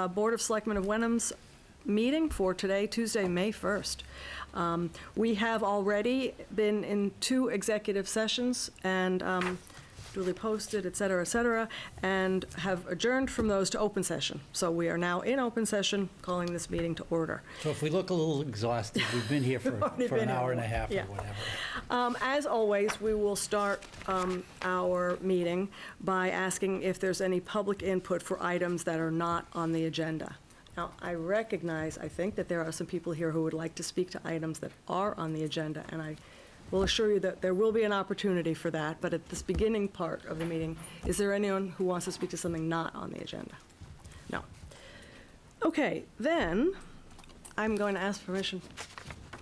Board of Selectmen of Wenham's meeting for today, Tuesday, May 1st. We have already been in 2 executive sessions and duly posted, et cetera, and have adjourned from those to open session. So we are now in open session, calling this meeting to order. So if we look a little exhausted, we've been here for an hour and a half or whatever. As always, we will start our meeting by asking if there's any public input for items that are not on the agenda. Now, I think that there are some people here who would like to speak to items that are on the agenda, and I will assure you that there will be an opportunity for that, but at this beginning part of the meeting, is there anyone who wants to speak to something not on the agenda? No. Okay, then I'm going to ask permission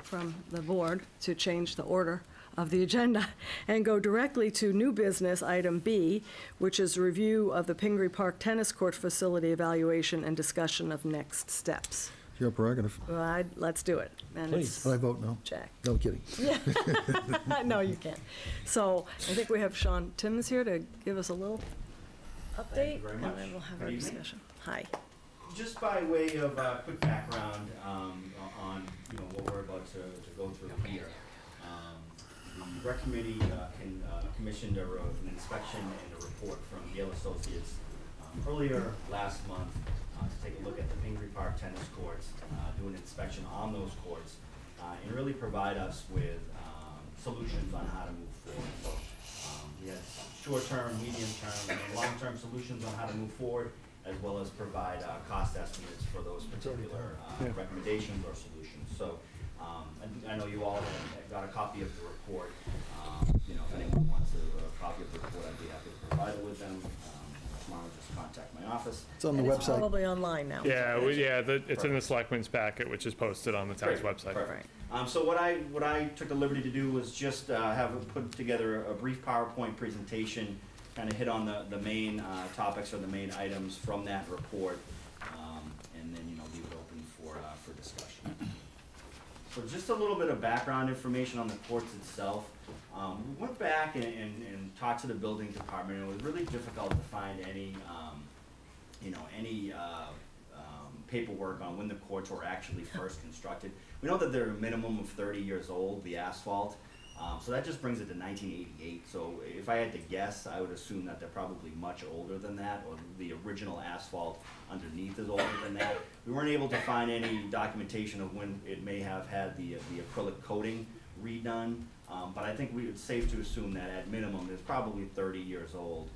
from the board to change the order of the agenda and go directly to new business item B, which is review of the Pingree Park Tennis Court facility evaluation and discussion of next steps. Your prerogative. Well, let's do it. And Please. I vote no. Jack. No, I'm kidding. Yeah. No, you can't. So I think we have Sean Timmons here to give us a little update. Thank you very much. And then we'll have our discussion. Hi. Just by way of quick background on what we're about to go through here. The rec committee commissioned an inspection and a report from Yale Associates earlier last month to take a look at the Pingree Park tennis courts, do an inspection on those courts, and really provide us with solutions on how to move forward. So we had short-term, medium-term, and long-term solutions on how to move forward, as well as provide cost estimates for those particular recommendations or solutions. So I know you all have got a copy of the report. If anyone wants a copy of the report, I'd be happy to provide it with them. Tomorrow, just contact my office. It's on the And website. it's probably online now. Yeah, it's in the Selectmen's packet, which is posted on the town's website. Perfect. So what I took the liberty to do was just put together a brief PowerPoint presentation, kind of hit on the main topics or the main items from that report, and then leave it open for discussion. So just a little bit of background information on the courts itself. We went back and talked to the building department, and it was really difficult to find any paperwork on when the courts were actually first constructed. We know that they're a minimum of 30 years old, the asphalt, so that just brings it to 1988. So if I had to guess, I would assume that they're probably much older than that, or the original asphalt underneath is older than that. We weren't able to find any documentation of when it may have had the acrylic coating redone, but I think it's safe to assume that at minimum it's probably 30 years old,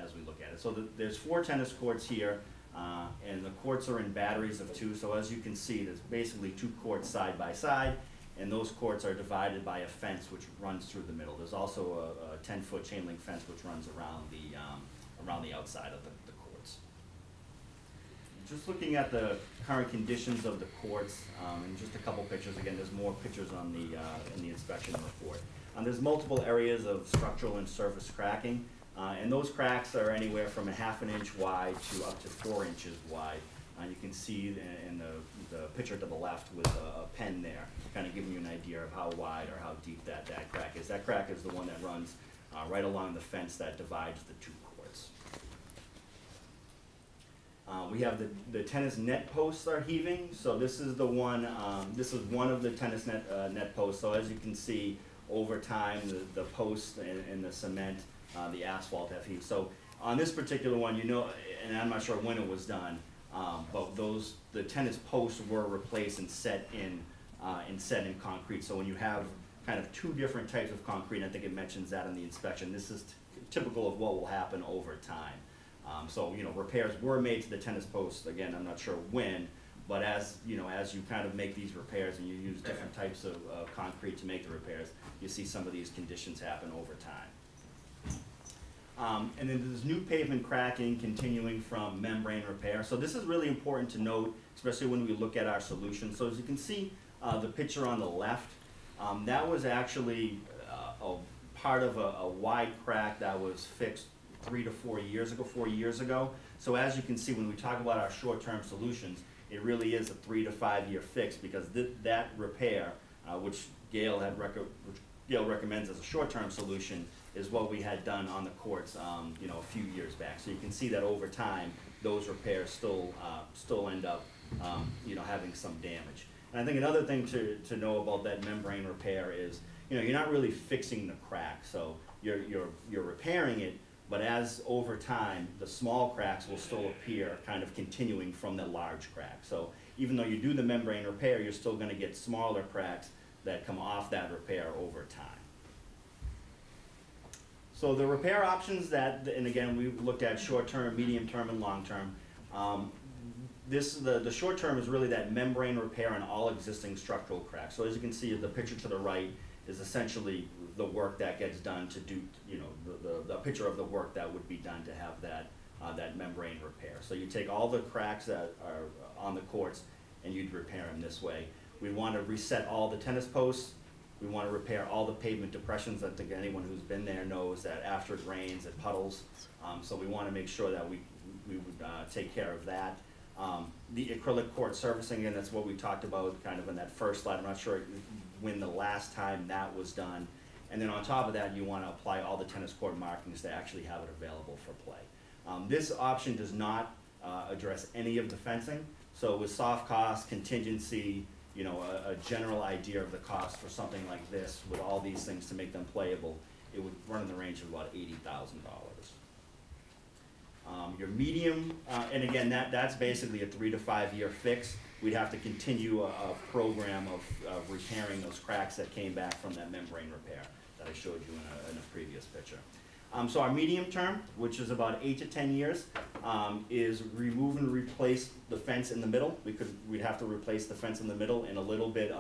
as we look at it. So there's 4 tennis courts here, and the courts are in batteries of 2. So as you can see, there's basically 2 courts side by side, and those courts are divided by a fence which runs through the middle. There's also a 10-foot chain link fence which runs around the outside of the courts. Just looking at the current conditions of the courts, and just a couple pictures. Again, there's more pictures on in the inspection report. There's multiple areas of structural and surface cracking, and those cracks are anywhere from a ½ inch wide to up to 4 inches wide. You can see in the picture to the left with a pen there, kind of giving you an idea of how wide or how deep that crack is. That crack is the one that runs right along the fence that divides the 2 courts. We have the tennis net posts are heaving. So this is the one. This is one of the tennis net posts. So as you can see, over time, the posts and the cement, the asphalt have heaved. So on this particular one, and I'm not sure when it was done, but the tennis posts were replaced and set in concrete. So when you have kind of 2 different types of concrete, I think it mentions that in the inspection. This is typical of what will happen over time. So repairs were made to the tennis posts. Again, I'm not sure when, but as you kind of make these repairs and you use different types of concrete to make the repairs, you see some of these conditions happen over time. And then there's new pavement cracking continuing from membrane repair. So this is really important to note, especially when we look at our solution. So as you can see, the picture on the left, that was actually a part of a wide crack that was fixed 3 to 4 years ago. So as you can see, when we talk about our short-term solutions, it really is a 3 to 5 year fix, because that repair, which Gail recommends as a short-term solution, is what we had done on the courts, a few years back. So you can see that over time, those repairs still end up, you know, having some damage. And I think another thing to know about that membrane repair is, you know, you're not really fixing the crack, so you're repairing it, but as over time, the small cracks will still appear, kind of continuing from the large crack. So even though you do the membrane repair, you're still gonna get smaller cracks that come off that repair over time. So the repair options that, and again, we looked at short-term, medium-term, and long-term. The short-term is really that membrane repair on all existing structural cracks. So as you can see, the picture to the right is essentially the work that gets done to do, you know, the picture of the work that would be done to have that membrane repair. So you take all the cracks that are on the courts and you'd repair them this way. We want to reset all the tennis posts. We want to repair all the pavement depressions. I think anyone who's been there knows that after it rains, it puddles. So we want to make sure that we would take care of that. The acrylic court surfacing, and that's what we talked about kind of in that first slide. I'm not sure when the last time that was done. And then on top of that, you want to apply all the tennis court markings to actually have it available for play. This option does not address any of the fencing. So with soft cost, contingency, you know, a general idea of the cost for something like this with all these things to make them playable, it would run in the range of about $80,000. Your medium, and again, that's basically a 3 to 5 year fix. We'd have to continue a program of repairing those cracks that came back from that membrane repair that I showed you in a previous picture. So our medium term, which is about 8 to 10 years, is remove and replace the fence in the middle. We'd have to replace the fence in the middle and a little bit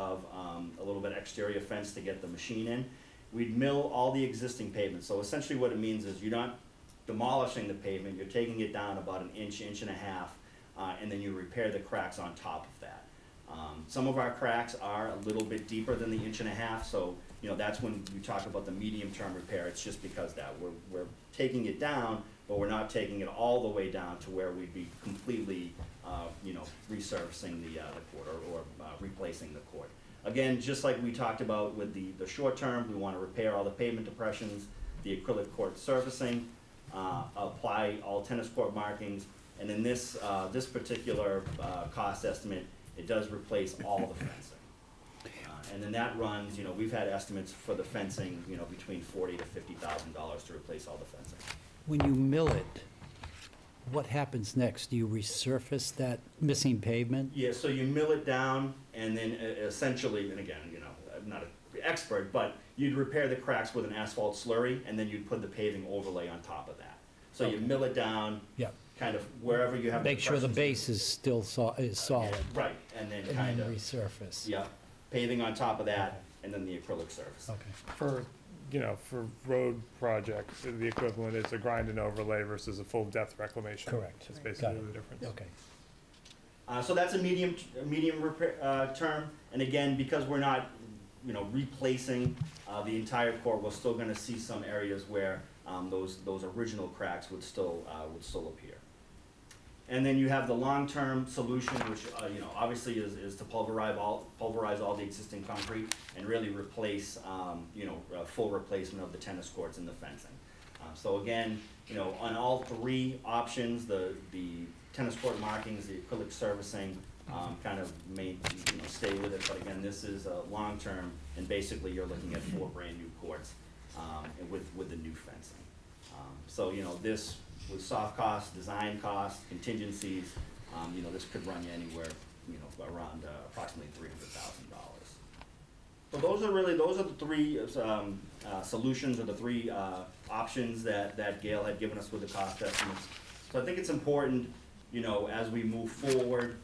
exterior fence to get the machine in. We'd mill all the existing pavement. So essentially what it means is you're not demolishing the pavement, you're taking it down about an inch, inch and a half, and then you repair the cracks on top of that. Some of our cracks are a little bit deeper than the inch and a half, so you know that's when you talk about the medium-term repair. It's just because that we're taking it down, but we're not taking it all the way down to where we'd be completely, you know, resurfacing the court or replacing the court. Again, just like we talked about with the short term, we want to repair all the pavement depressions, the acrylic court surfacing, apply all tennis court markings, and in this particular cost estimate, it does replace all the fencing. And then that runs, you know, we've had estimates for the fencing, you know, between $40,000 to $50,000 to replace all the fencing. When you mill it, what happens next? Do you resurface that missing pavement? Yeah, so you mill it down, and then essentially, and again, you know, I'm not an expert, but you'd repair the cracks with an asphalt slurry, and then you'd put the paving overlay on top of that. So you mill it down, Yep. kind of wherever you have. Make sure the base is still solid. Right, and then And kind then of. resurface. Yeah, paving on top of that, and then the acrylic surface. Okay. For, you know, for road projects, the equivalent is a grind and overlay versus a full depth reclamation. Correct. That's Got basically it. the difference. Okay. So that's a medium repair, term, and again, because we're not, you know, replacing the entire court, we're still going to see some areas where those original cracks would still appear. And then you have the long-term solution, which you know, obviously is to pulverize all the existing concrete and really replace, you know, a full replacement of the tennis courts and the fencing. So again, you know, on all three options, the tennis court markings, the acrylic surfacing, kind of may, you know, stay with it. But again, this is long-term, and basically you're looking at 4 brand new courts with the new fencing. So you know, this with soft costs, design costs, contingencies, you know, this could run you anywhere, you know, around approximately $300,000. So those are the three solutions, or the three options that Gail had given us with the cost estimates. So I think it's important, you know, as we move forward,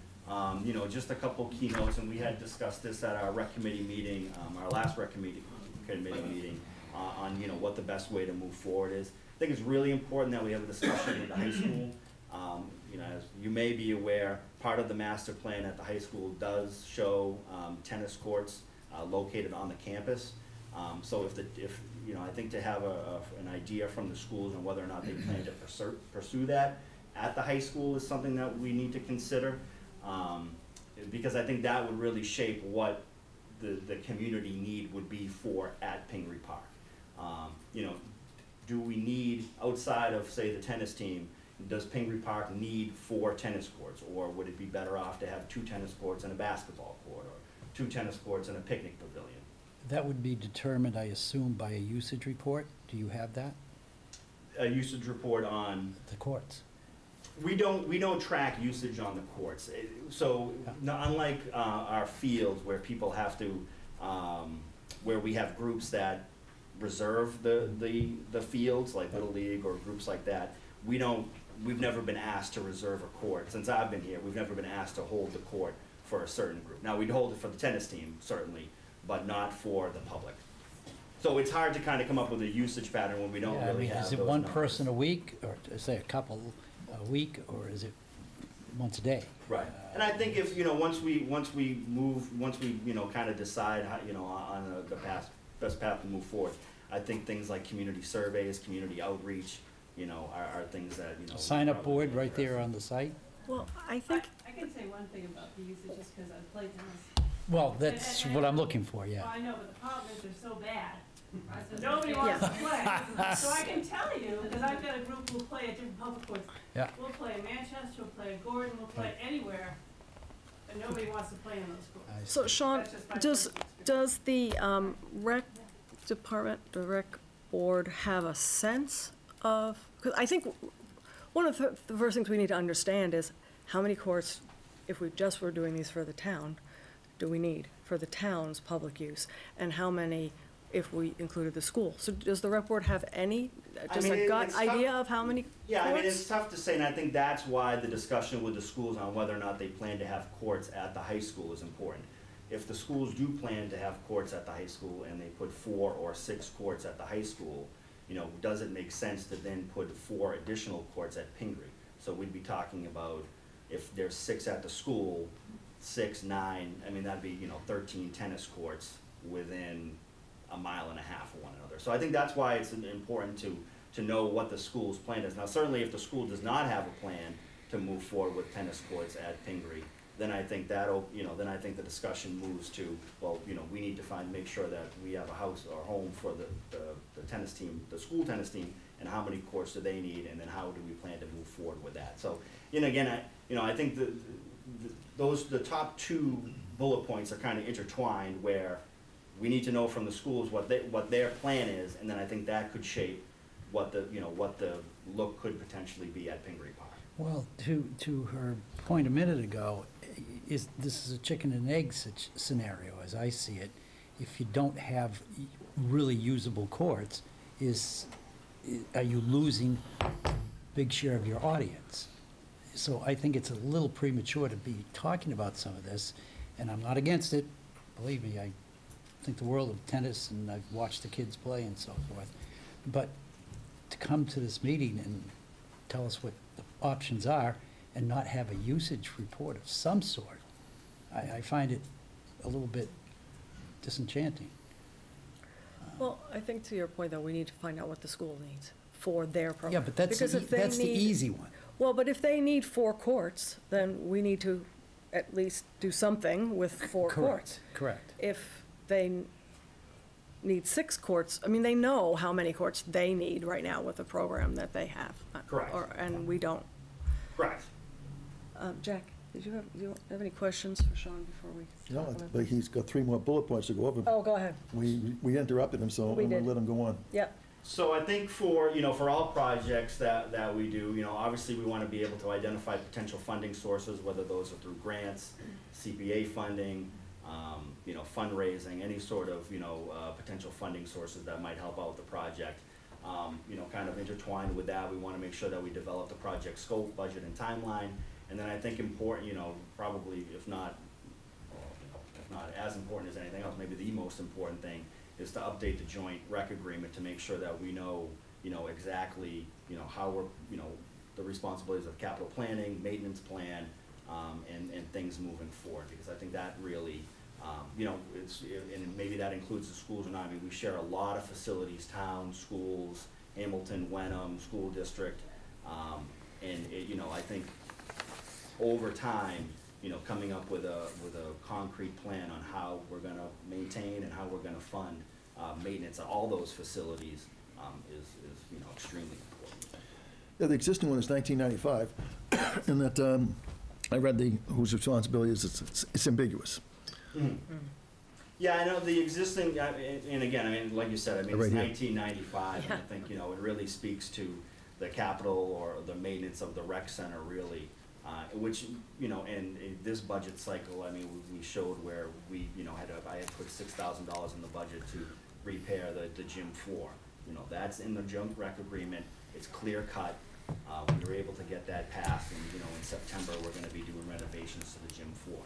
you know, just a couple key notes, and we had discussed this at our rec committee meeting, our last rec committee meeting, on, you know, what the best way to move forward is. I think it's really important that we have a discussion with the high school. You know, as you may be aware, part of the master plan at the high school does show tennis courts located on the campus. So if you know, I think to have an idea from the schools on whether or not they plan to pursue that at the high school is something that we need to consider, because I think that would really shape what the community need would be for at Pingree Park. You know, do we need, outside of, say, the tennis team, does Pingree Park need 4 tennis courts? Or would it be better off to have 2 tennis courts and a basketball court, or 2 tennis courts and a picnic pavilion? That would be determined, I assume, by a usage report. Do you have that? A usage report on, The courts? we don't track usage on the courts. So, unlike our fields where people have to, where we have groups that reserve the fields, like Little League or groups like that, we've never been asked to reserve a court. Since I've been here, we've never been asked to hold the court for a certain group. Now, we'd hold it for the tennis team, certainly, but not for the public. So it's hard to kind of come up with a usage pattern when we don't Yeah, I really mean, have is it those one numbers. person a week, or say a couple a week, or is it once a day? Right, and I think if, once we kind of decide how, on the best path to move forward, I think things like community surveys, community outreach, are things that, A sign-up probably board right there interesting. on the site? Well, I think, I can say one thing about the usage, just because I've played tennis. Well, that's what I'm looking for, Well, yeah. I know, but the problem is they're so bad. So nobody wants to play. So I can tell you, because I've got a group who'll play at different public courts. Yeah. We'll play in Manchester, we'll play in Gordon, we'll play anywhere, and nobody wants to play in those courts. I so Sean, That's just my does, personal experience. does the rec department, the rec board have a sense of, because I think one of the first things we need to understand is how many courts, if we just were doing these for the town, do we need for the town's public use? And how many if we included the school? So does the rec board have any, just mean, a gut it's tough. idea of how many Yeah, I mean, it's courts? tough to say, and I think that's why the discussion with the schools on whether or not they plan to have courts at the high school is important. If the schools do plan to have courts at the high school and they put 4 or 6 courts at the high school, does it make sense to then put 4 additional courts at Pingree? So we'd be talking about, if there's 6 at the school, 6, 9, I mean, that'd be, 13 tennis courts within a mile and a half of one another. So I think that's why it's important to know what the school's plan is. Now, certainly if the school does not have a plan to move forward with tennis courts at Pingree, then I think then I think the discussion moves to, well, we need to make sure that we have a house or home for the tennis team, the school tennis team, and how many courts do they need, and then how do we plan to move forward with that. So, again, I think the top 2 bullet points are kind of intertwined, where we need to know from the schools what their plan is, and then I think that could shape what the look could potentially be at Pingree Park. Well, to her point a minute ago, this is a chicken and egg scenario, as I see it. If you don't have really usable courts, are you losing a big share of your audience? So I think it's a little premature to be talking about some of this, and I'm not against it. Believe me, I think the world of tennis, and I've watched the kids play and so forth. But to come to this meeting and tell us what the options are and not have a usage report of some sort, I find it a little bit disenchanting. Well, I think to your point, though, we need to find out what the school needs for their program. Yeah, but that's, Because if they that's the need- easy one. Well, but if they need 4 courts, then we need to at least do something with 4 courts. Correct. If they need 6 courts, I mean, they know how many courts they need right now with the program that they have. Correct. And we don't. Correct. Jack, do you have any questions for Sean before we? No, talk about but this? he's got 3 more bullet points to go over. Oh, go ahead. We interrupted him, so I'm We gonna did. let him go on. Yep. So I think for all projects that we do, obviously we want to be able to identify potential funding sources, whether those are through grants, CPA funding, fundraising, any sort of, potential funding sources that might help out the project. Kind of intertwined with that, we want to make sure that we develop the project scope, budget, and timeline. And then I think important, probably if not as important as anything else, maybe the most important thing is to update the joint rec agreement to make sure that we know, exactly, how we're, the responsibilities of capital planning, maintenance plan, and things moving forward. Because I think that really, and maybe that includes the schools or not. I mean, we share a lot of facilities, towns, schools, Hamilton, Wenham, school district, and I think over time, coming up with a concrete plan on how we're gonna maintain and how we're gonna fund maintenance of all those facilities is extremely important. Yeah, the existing one is 1995, and that, I read whose responsibility is, it's ambiguous. Yeah, I know the existing, and again, I mean, like you said, I mean, Right it's here. 1995, and I think, you know, it really speaks to the capital or the maintenance of the rec center, really, which, you know, in this budget cycle, I mean, we showed where we, you know, I had put $6,000 in the budget to repair the gym floor. You know, that's in the gym rec agreement, it's clear cut. We were able to get that passed, and, you know, in September, we're gonna be doing renovations to the gym floor.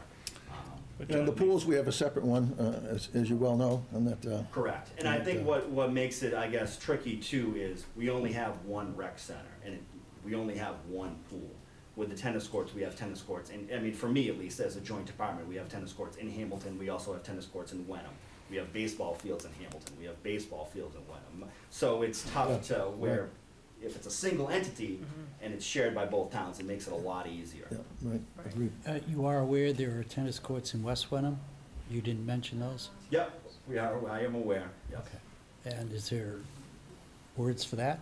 And the pools, we have a separate one, as you well know, and that, Correct, and I think what makes it, I guess, tricky too is we only have one rec center, and we only have one pool. With the tennis courts, we have tennis courts, and, I mean, for me at least, as a joint department, we have tennis courts in Hamilton, we also have tennis courts in Wenham. We have baseball fields in Hamilton, we have baseball fields in Wenham. So it's tough to where, if it's a single entity and it's shared by both towns, it makes it a lot easier. yeah, right, agreed. You are aware there are tennis courts in West Wenham? You didn't mention those? Yep, I am aware, yes. Okay. And is there words for that?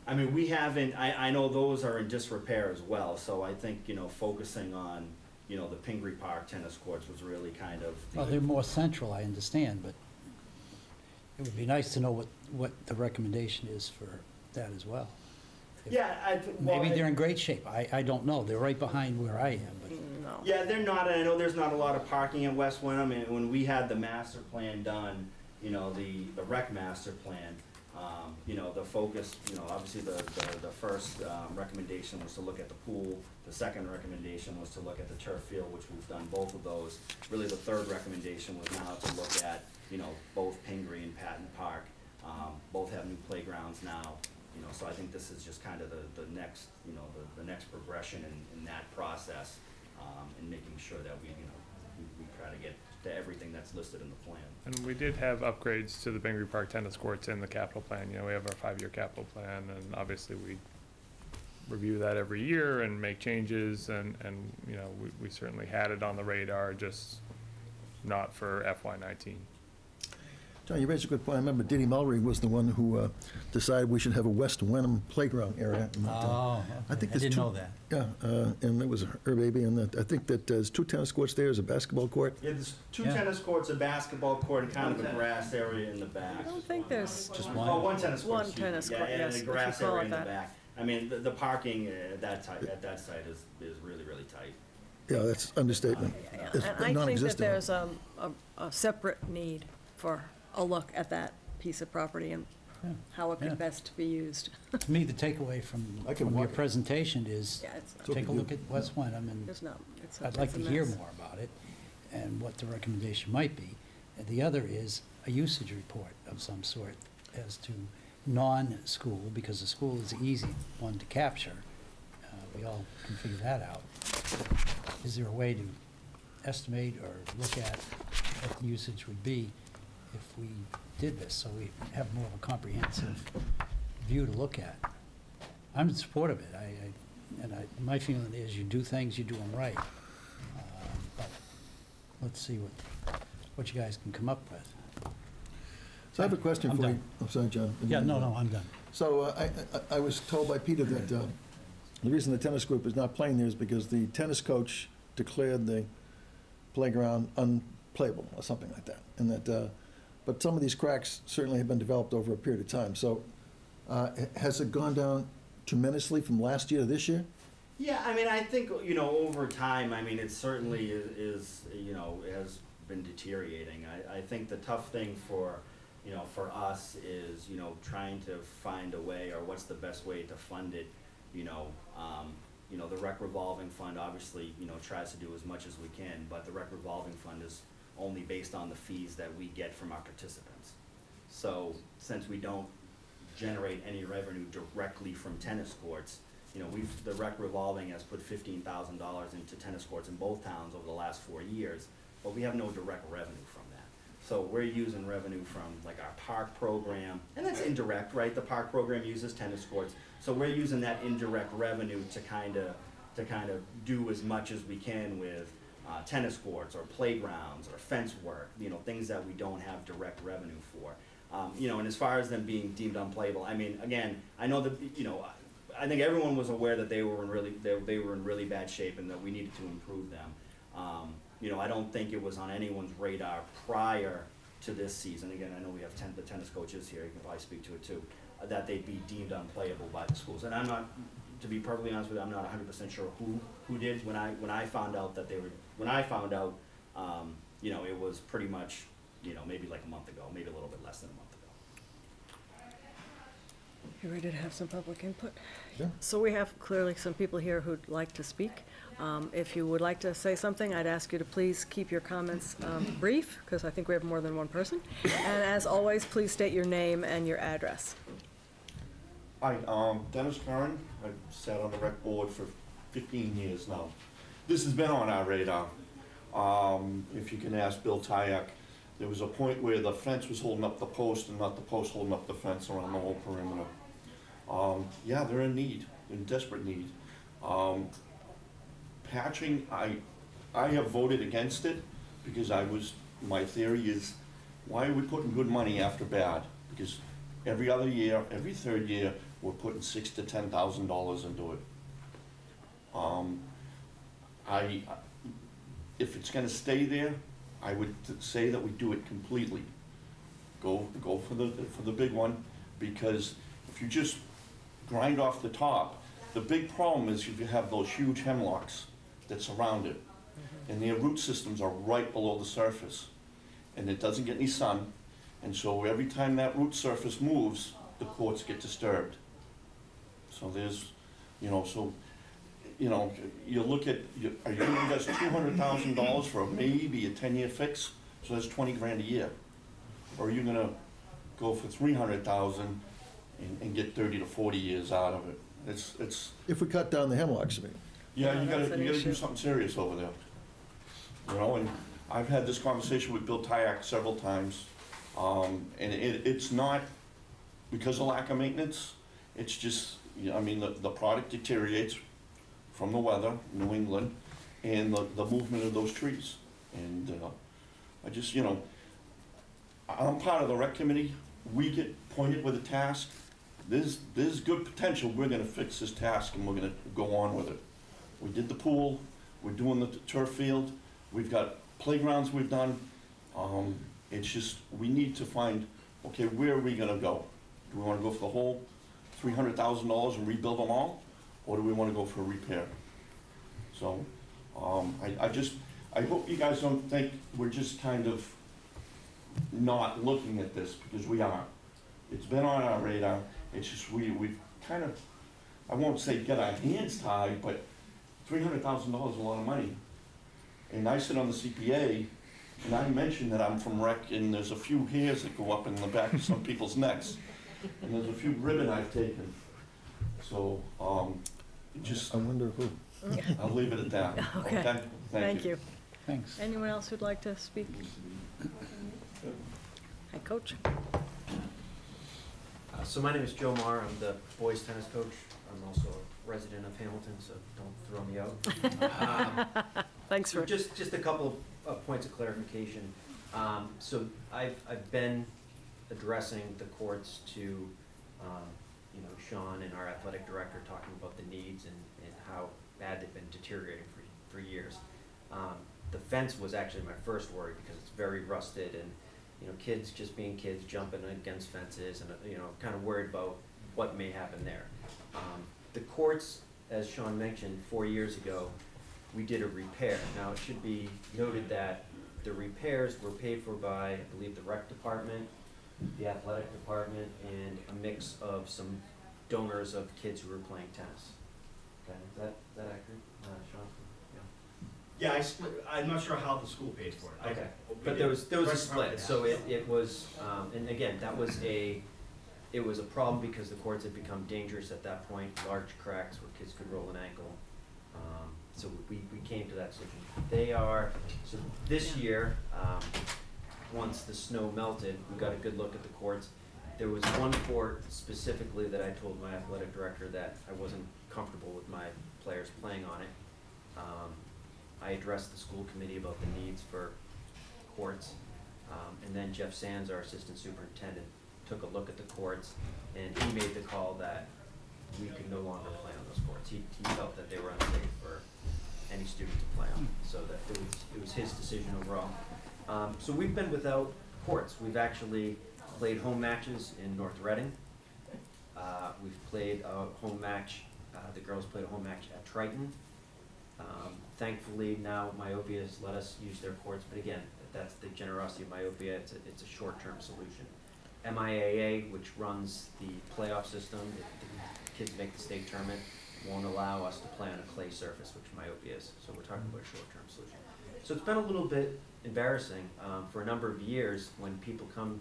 I mean, we haven't, I know those are in disrepair as well, so I think, you know, focusing on, you know, the Pingree Park tennis courts was really kind of Well, they're more central, I understand, but it would be nice to know what the recommendation is for that as well. Yeah, Maybe they're in great shape. I don't know. They're right behind where I am, but No. Yeah, they're not, and I know there's not a lot of parking in West Wenham, and when we had the master plan done, you know, the rec master plan, you know, the focus, you know, obviously the first recommendation was to look at the pool. The second recommendation was to look at the turf field, which we've done both of those. Really, the third recommendation was now to look at, you know, both Pingree and Patton Park. Both have new playgrounds now, you know, so I think this is just kind of the next, you know, the next progression in that process, and making sure that we, you know, we try to get to everything that's listed in the plan. And we did have upgrades to the Pingree Park tennis courts in the capital plan. You know, we have our 5-year capital plan, and obviously we review that every year and make changes, and you know, we certainly had it on the radar, just not for FY19. John, you raised a good point. I remember Diddy Mulry was the one who decided we should have a West Wenham playground area. And that, oh, I think I there's didn't two- know that. Yeah, and it was her baby, and that, I think that there's 2 tennis courts there, there's a basketball court. Yeah, there's 2 Yeah. tennis courts, a basketball court, and kind of a grass area in the back. I don't think there's, Just Oh, one? one tennis court. One excuse me. tennis court, Yeah, and yes, a if you grass call area it in the that. back. I mean, the parking at that site is really, really tight. Yeah, that's understatement. yeah, It's and I think that non-existent. there's a separate need for a look at that piece of property and Yeah. how it Yeah. could best be used. To me, the takeaway from I can your walk it. presentation is, Yeah, it's, So take a could look you- at West Wenham, and it's not, it's a I'd like it's a to hear mess. more about it and what the recommendation might be. And the other is a usage report of some sort as to non-school, because the school is the easy one to capture. We all can figure that out. Is there a way to estimate or look at what the usage would be if we did this, so we have more of a comprehensive view to look at? I'm in support of it. My feeling is you do things, you do them right. But let's see what you guys can come up with. So I have a question I'm for you. done. I'm sorry, John. Yeah, no, I'm done. So I was told by Peter that the reason the tennis group is not playing there is because the tennis coach declared the playground unplayable or something like that. And that, but some of these cracks certainly have been developed over a period of time. So has it gone down tremendously from last year to this year? Yeah, I mean, I think, you know, over time, I mean, it certainly is, you know, has been deteriorating. I think the tough thing for, you know, for us is, you know, trying to find a way, or what's the best way to fund it, you know. The rec revolving fund obviously, you know, tries to do as much as we can, but the rec revolving fund is only based on the fees that we get from our participants. So since we don't generate any revenue directly from tennis courts, you know, the rec revolving has put $15,000 into tennis courts in both towns over the last 4 years, but we have no direct revenue from that. So we're using revenue from like our park program, and that's indirect, right? The park program uses tennis courts, so we're using that indirect revenue to kind of do as much as we can with tennis courts or playgrounds or fence work, you know, things that we don't have direct revenue for. You know, and as far as them being deemed unplayable, I mean, again, I know that, you know, I think everyone was aware that they were in really bad shape and that we needed to improve them. You know, I don't think it was on anyone's radar prior to this season. Again, I know we have the tennis coaches here, you can probably speak to it too, that they'd be deemed unplayable by the schools. And I'm not, to be perfectly honest with you, I'm not 100% sure who did. When I found out that you know, it was pretty much, you know, maybe like a month ago, maybe a little bit less than a month ago. You ready to have some public input? Yeah. So we have clearly some people here who'd like to speak. If you would like to say something, I'd ask you to please keep your comments brief, because I think we have more than one person. And as always, please state your name and your address. Hi, Dennis Curran. I've sat on the rec board for 15 years now. This has been on our radar. If you can ask Bill Tyak, there was a point where the fence was holding up the post and not the post holding up the fence around the whole perimeter. Yeah, they're in need, in desperate need. Patching, I have voted against it because my theory is, why are we putting good money after bad? Because every other year, every third year, we're putting $6,000 to $10,000 into it. If it's gonna stay there, I would say that we do it completely. Go for the big one, because if you just grind off the top, the big problem is if you have those huge hemlocks that surround it, and their root systems are right below the surface, and it doesn't get any sun, and so every time that root surface moves, the courts get disturbed. So there's, you know, you look at, are you gonna invest $200,000 for maybe a 10-year fix? So that's 20 grand a year. Or are you gonna go for 300,000 and get 30 to 40 years out of it? It's. If we cut down the hemlocks, I mean. Yeah, you that's gotta an do issue. something serious over there. You know, and I've had this conversation with Bill Tyak several times, and it's not because of lack of maintenance. It's just, you know, I mean, the product deteriorates from the weather, New England, and the movement of those trees. And I just, you know, I'm part of the rec committee. We get pointed with a task. There's good potential we're gonna fix this task and we're gonna go on with it. We did the pool, we're doing the turf field, we've got playgrounds we've done. It's just, we need to find, okay, where are we gonna go? Do we wanna go for the whole $300,000 and rebuild them all? Or do we wanna go for a repair? So, I hope you guys don't think we're just kind of not looking at this, because we are. It's been on our radar. It's just we've kind of, I won't say get our hands tied, but $300,000 is a lot of money. And I sit on the CPA, and I mentioned that I'm from rec, and there's a few hairs that go up in the back of some people's necks. And there's a few ribbon I've taken. So, just, I wonder who. I'll leave it at that. Okay. Thank you. Thanks. Anyone else who'd like to speak? Hi, Coach. So my name is Joe Marr. I'm the boys tennis coach. I'm also a resident of Hamilton, so don't throw me out. Thanks So for, just a couple of points of clarification. So I've been addressing the courts to, you know, Sean and our athletic director, talking about the needs and how bad they've been deteriorating for years. The fence was actually my first worry, because it's very rusted, and you know, kids just being kids, jumping against fences, and you know, kind of worried about what may happen there. The courts, as Sean mentioned, 4 years ago, we did a repair. Now, it should be noted that the repairs were paid for by, I believe, the rec department, the athletic department, and a mix of some donors of kids who were playing tennis. Okay, is that accurate, Sean? Yeah, I'm not sure how the school paid for it. Okay, but there was a split, so it was, and again, it was a problem because the courts had become dangerous at that point, large cracks where kids could roll an ankle. So we came to that solution. So this year, once the snow melted, we got a good look at the courts. There was one court specifically that I told my athletic director that I wasn't comfortable with my players playing on it. I addressed the school committee about the needs for courts, and then Jeff Sands, our assistant superintendent, took a look at the courts, and he made the call that we could no longer play on those courts. He felt that they were unsafe for any student to play on, so that it was his decision overall. So we've been without courts. We've actually played home matches in North Reading. We've played a home match, the girls played a home match at Triton. Thankfully, now Myopia has let us use their courts, but again, that's the generosity of Myopia. It's a short-term solution. MIAA, which runs the playoff system, if the kids make the state tournament, won't allow us to play on a clay surface, which Myopia is. So we're talking about a short-term solution. So it's been a little bit embarrassing for a number of years when people come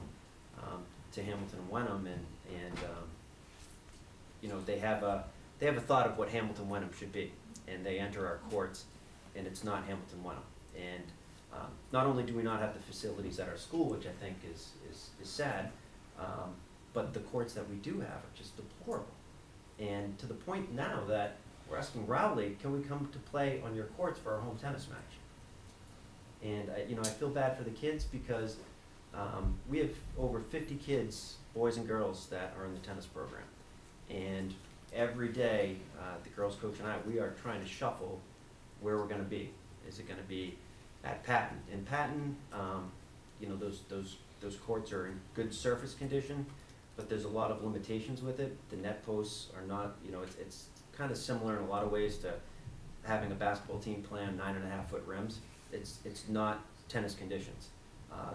to Hamilton and Wenham and you know, they have a thought of what Hamilton Wenham should be, and they enter our courts, and it's not Hamilton Wenham. And not only do we not have the facilities at our school, which I think is sad, but the courts that we do have are just deplorable. And to the point now that we're asking Rowley, can we come to play on your courts for our home tennis match? And you know, I feel bad for the kids because we have over 50 kids, boys and girls, that are in the tennis program. And every day, the girls coach and I, we are trying to shuffle where we're going to be. Is it going to be at Patton? In Patton, you know, those courts are in good surface condition, but there's a lot of limitations with it. The net posts are not, you know, it's kind of similar in a lot of ways to having a basketball team play on 9.5-foot rims. It's not tennis conditions.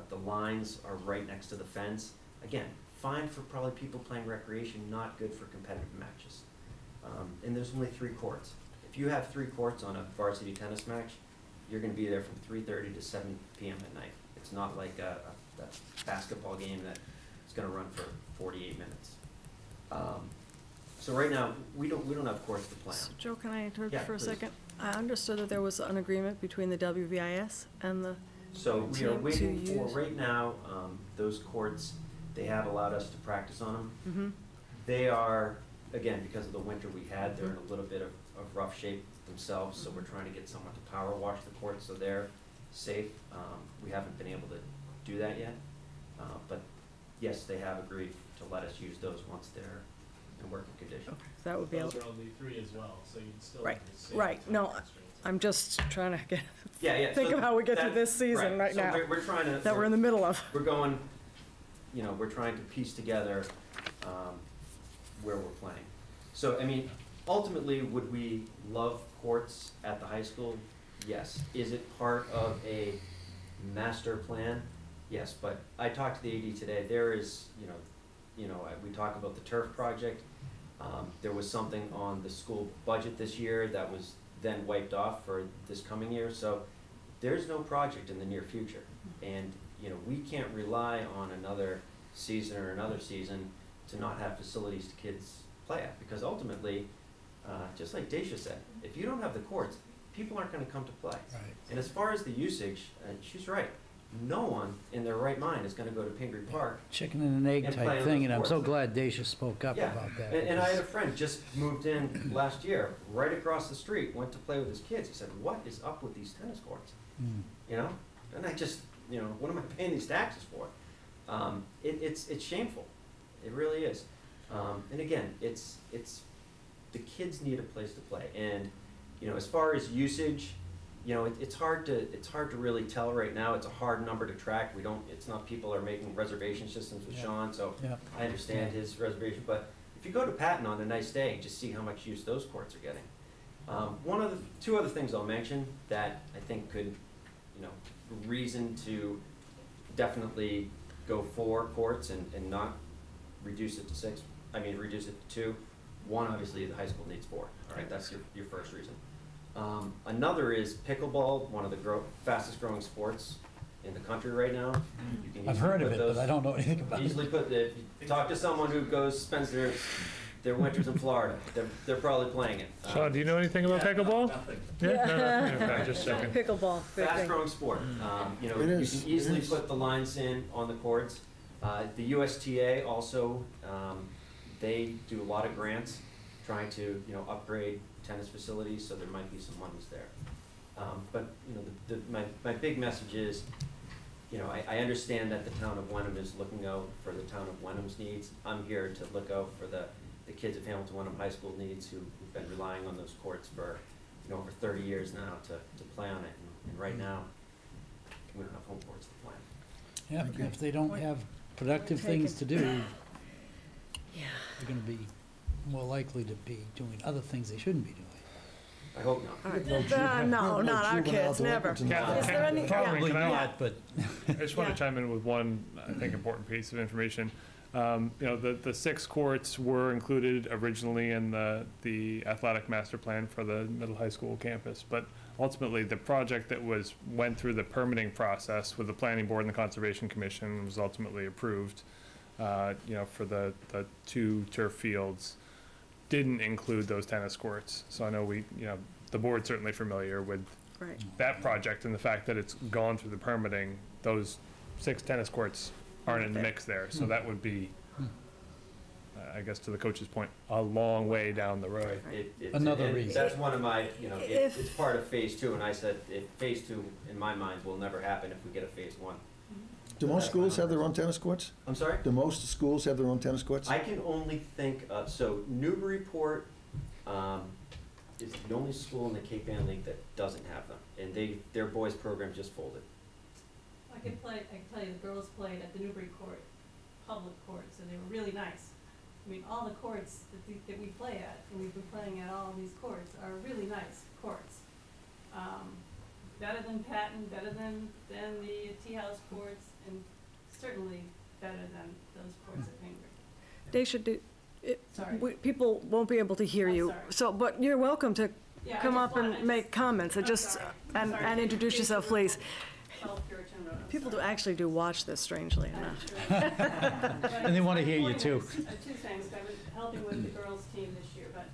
The lines are right next to the fence. Again, fine for probably people playing recreation, not good for competitive matches. And there's only 3 courts. If you have 3 courts on a varsity tennis match, you're going to be there from 3:30 to 7 p.m. at night. It's not like a basketball game that is going to run for 48 minutes. So right now, we don't have courts to play So on. Joe, can I interrupt Yeah, for a please. second? I understood that there was an agreement between the WVIS and the, So we are to waiting for, use- right now, those courts, they have allowed us to practice on them. mm-hmm, They are, again, because of the winter we had, they're in a little bit of rough shape themselves, so we're trying to get someone to power wash the courts so they're safe. We haven't been able to do that yet, but yes, they have agreed to let us use those once they're in working condition. okay, that would be, Those are only 3 as well, so you'd still Right, have the same right, time no, constraints. I'm just trying to get, Yeah. think so of how we get through that- this season right now, So we're trying to. that we're in the middle of. We're going, you know, we're trying to piece together where we're playing. So, I mean, ultimately, would we love courts at the high school? Yes. Is it part of a master plan? Yes, but I talked to the AD today, there is, we talk about the turf project. There was something on the school budget this year that was then wiped off for this coming year, so there's no project in the near future. And, you know, we can't rely on another season or another season to not have facilities to kids play at, because ultimately, just like Dacia said, if you don't have the courts, people aren't gonna come to play. Right. And as far as the usage, she's right, no one in their right mind is gonna go to Pingree Park. Chicken and an egg And play type on thing, those and I'm so courts. glad Dacia spoke up Yeah, about that. and I had a because- friend just moved in last year, right across the street, went to play with his kids. He said, what is up with these tennis courts? Mm. You know? And I just, you know, what am I paying these taxes for? It's shameful. It really is. And again, it's, the kids need a place to play. And, you know, as far as usage, you know, it's hard to really tell right now. It's a hard number to track. It's not people are making reservation systems with Yeah. Sean, so Yeah. I understand Yeah. his reservation. But if you go to Patton on a nice day, just see how much use those courts are getting. Two other things I'll mention that I think could, you know, reason to definitely go 4 courts and not reduce it to 6. I mean, reduce it to 2. One, obviously, the high school needs 4. All right, that's your first reason. Another is pickleball, one of the fastest growing sports in the country right now. You can I've easily heard of put it, those- but I don't know anything about it. Easily put, if you talk to someone who spends their winters in Florida, they're probably playing it. Sean, do you know anything about pickleball? Nothing. Yeah, no, okay, just checking. Pickleball, big Fast thing. growing sport. You know, It you is, can it easily is. put the lines in on the courts. The USTA also, they do a lot of grants trying to, you know, upgrade tennis facilities, so there might be some monies there. But, you know, my big message is, you know, I understand that the town of Wenham is looking out for the town of Wenham's needs. I'm here to look out for the the kids of Hamilton Wenham High School needs who've been relying on those courts for, over 30 years now to play on it. And right now, we don't have home courts to play on. Yeah, if they don't have productive things to do, Yeah. they're gonna be more likely to be doing other things they shouldn't be doing. I hope not. All right. No, No, not our juvenile kids, never. delinquents in Yeah. the- Is there any? Probably can I- not, but I just want Yeah. to chime in with one, I think, important piece of information. The 6 courts were included originally in the athletic master plan for the middle high school campus, but ultimately, the project that went through the permitting process with the planning board and the conservation commission was ultimately approved, for the 2 turf fields, didn't include those tennis courts. So I know the board's certainly familiar with Right. that project and the fact that it's gone through the permitting. Those 6 tennis courts aren't in the mix there, so that would be, I guess to the coach's point, a long way down the road. Another and reason. That's one of my, If- it's part of phase 2, and I said, phase 2, in my mind, will never happen if we get a phase 1. Do most schools have their own tennis courts? I'm sorry? Do most schools have their own tennis courts? I can only think of, so Newburyport is the only school in the Cape Ann League that doesn't have them, and their boys program just folded. I can tell you, the girls played at the Newburyport public courts, and they were really nice. I mean, all the courts that we play at, and we've been playing at all of these courts, are really nice courts. Better than Patton, better than the Tea House courts, and certainly better than those courts at Pingree. They should do, Sorry. people won't be able to hear I'm you. sorry. So, but you're welcome to Yeah, I come just up wanna- and make comments, I'm just, sorry. I'm sorry. and introduce yourself, please. South Puritan Road, I'm People sorry. actually do watch this, strangely enough. And they wanna hear you, too. Two things, I've been helping with the girls' team this year, but,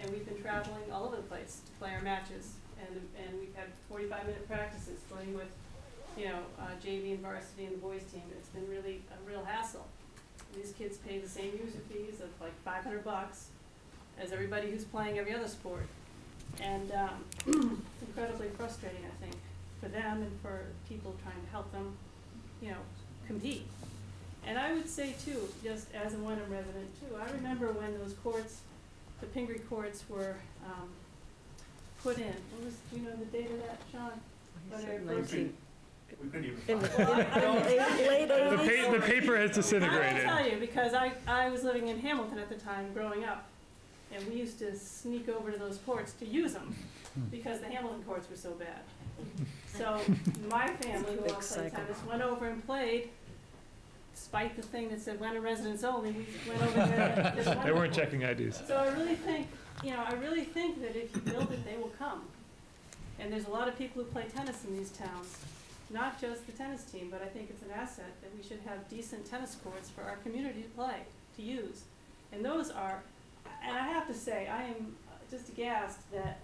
and we've been traveling all over the place to play our matches, and we've had 45-minute practices playing with, JV and varsity and the boys' team. It's been really a real hassle. These kids pay the same user fees of like $500 as everybody who's playing every other sport. And it's incredibly frustrating, I think, for them and for people trying to help them, compete. And I would say too, just as a Wenham resident too, I remember when those courts, the Pingree courts were put in. What was, do you know the date of that, Sean? When they were first- We couldn't even In the find it. late The 80s? paper has I will disintegrated. tell you, because I was living in Hamilton at the time, growing up, and we used to sneak over to those courts to use them, because the Hamilton courts were so bad. So my family, who Big all played cycle. tennis, went over and played, despite the thing that said Wenham residents only, we went over there. This They Wenham weren't court. checking IDs. So I really think that if you build it, they will come. And there's a lot of people who play tennis in these towns, not just the tennis team, but I think it's an asset that we should have decent tennis courts for our community to play, to use. And those are, and I have to say, I am just aghast that,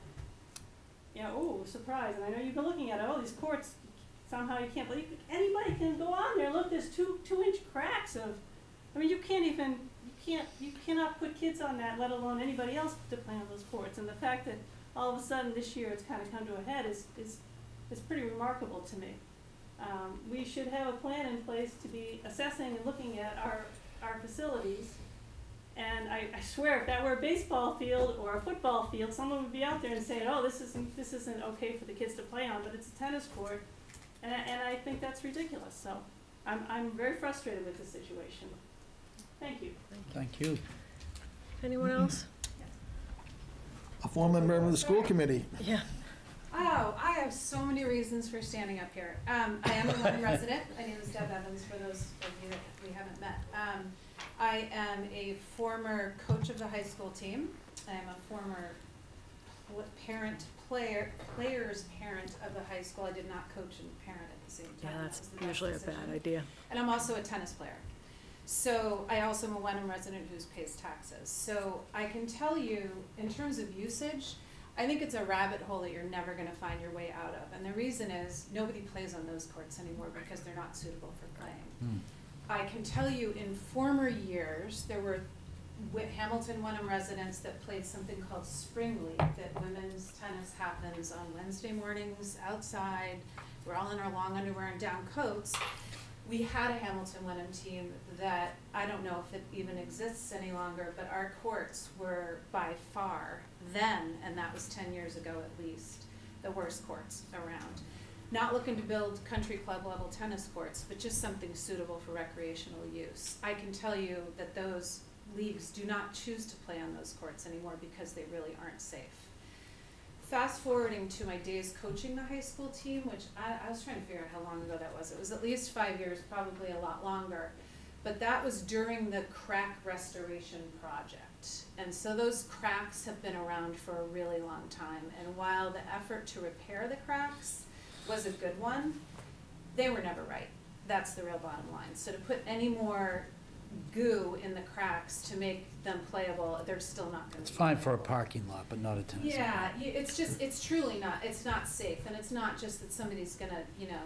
surprise, and I know you've been looking at it, these courts, somehow you can't believe, anybody can go on there, look, there's 2-inch cracks of, you cannot put kids on that, let alone anybody else to play on those courts. And the fact that all of a sudden this year it's kind of come to a head is pretty remarkable to me. We should have a plan in place to be assessing and looking at our facilities. And I swear, if that were a baseball field or a football field, someone would be out there and saying, this isn't okay for the kids to play on, but it's a tennis court. And I think that's ridiculous. So I'm very frustrated with the situation. Thank you. thank you. Anyone else? A former member of the school committee. Yeah. Oh, I have so many reasons for standing up here. I am a Wenham resident. My name is Deb Evans, for those of you that we haven't met. I am a former coach of the high school team. I am a former player's parent of the high school. I did not coach and parent at the same time. Yeah, That that's was the best usually a decision. bad idea. And I'm also a tennis player. So I also am a Wenham resident who pays taxes. So I can tell you, in terms of usage, I think it's a rabbit hole that you're never going to find your way out of. And the reason is nobody plays on those courts anymore because they're not suitable for playing. I can tell you in former years, there were Hamilton Wenham residents that played something called Spring League, that women's tennis happens on Wednesday mornings outside. We're all in our long underwear and down coats. We had a Hamilton Wenham team that, I don't know if it even exists any longer, but our courts were by far then, and that was 10 years ago at least, the worst courts around. Not looking to build country club level tennis courts, but just something suitable for recreational use. I can tell you that those leagues do not choose to play on those courts anymore because they really aren't safe. Fast forwarding to my days coaching the high school team, which I was trying to figure out how long ago that was. It was at least 5 years, probably a lot longer. But that was during the crack restoration project. And so those cracks have been around for a really long time. And while the effort to repair the cracks was a good one, they were never right. That's the real bottom line. So to put any more goo in the cracks to make them playable, they're still not gonna be. It's fine for a parking lot, but not a tennis court. Yeah, it's just, it's truly not, it's not safe, and it's not just that somebody's gonna, you know,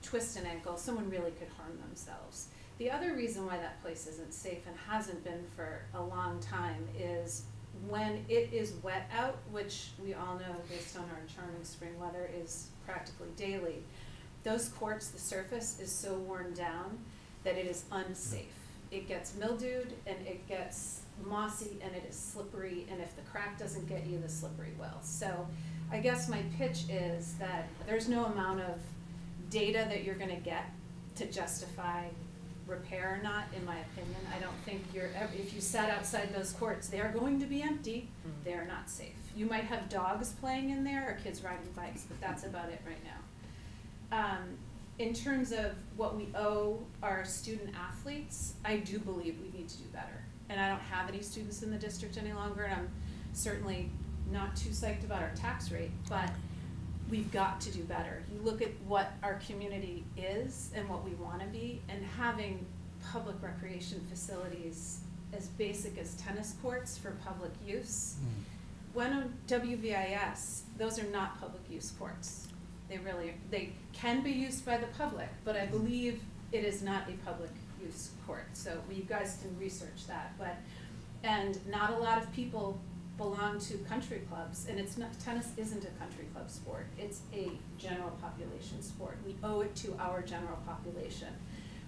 twist an ankle, someone really could harm themselves. The other reason why that place isn't safe and hasn't been for a long time is when it is wet out, which we all know based on our charming spring weather is practically daily, those courts, the surface is so worn down that it is unsafe. It gets mildewed and it gets mossy and it is slippery, and if the crack doesn't get you, the slippery will. So I guess my pitch is that there's no amount of data that you're gonna get to justify repair or not, in my opinion. I don't think if you sat outside those courts, they are going to be empty. They are not safe. You might have dogs playing in there or kids riding bikes, but that's about it right now. In terms of what we owe our student athletes, I do believe we need to do better. And I don't have any students in the district any longer, and I'm certainly not too psyched about our tax rate, but we've got to do better. You look at what our community is and what we want to be, and having public recreation facilities as basic as tennis courts for public use. When on WVIS, those are not public use courts. They can be used by the public, but I believe it is not a public use court. So you guys can research that. And not a lot of people belong to country clubs, and tennis isn't a country club sport. It's a general population sport. We owe it to our general population.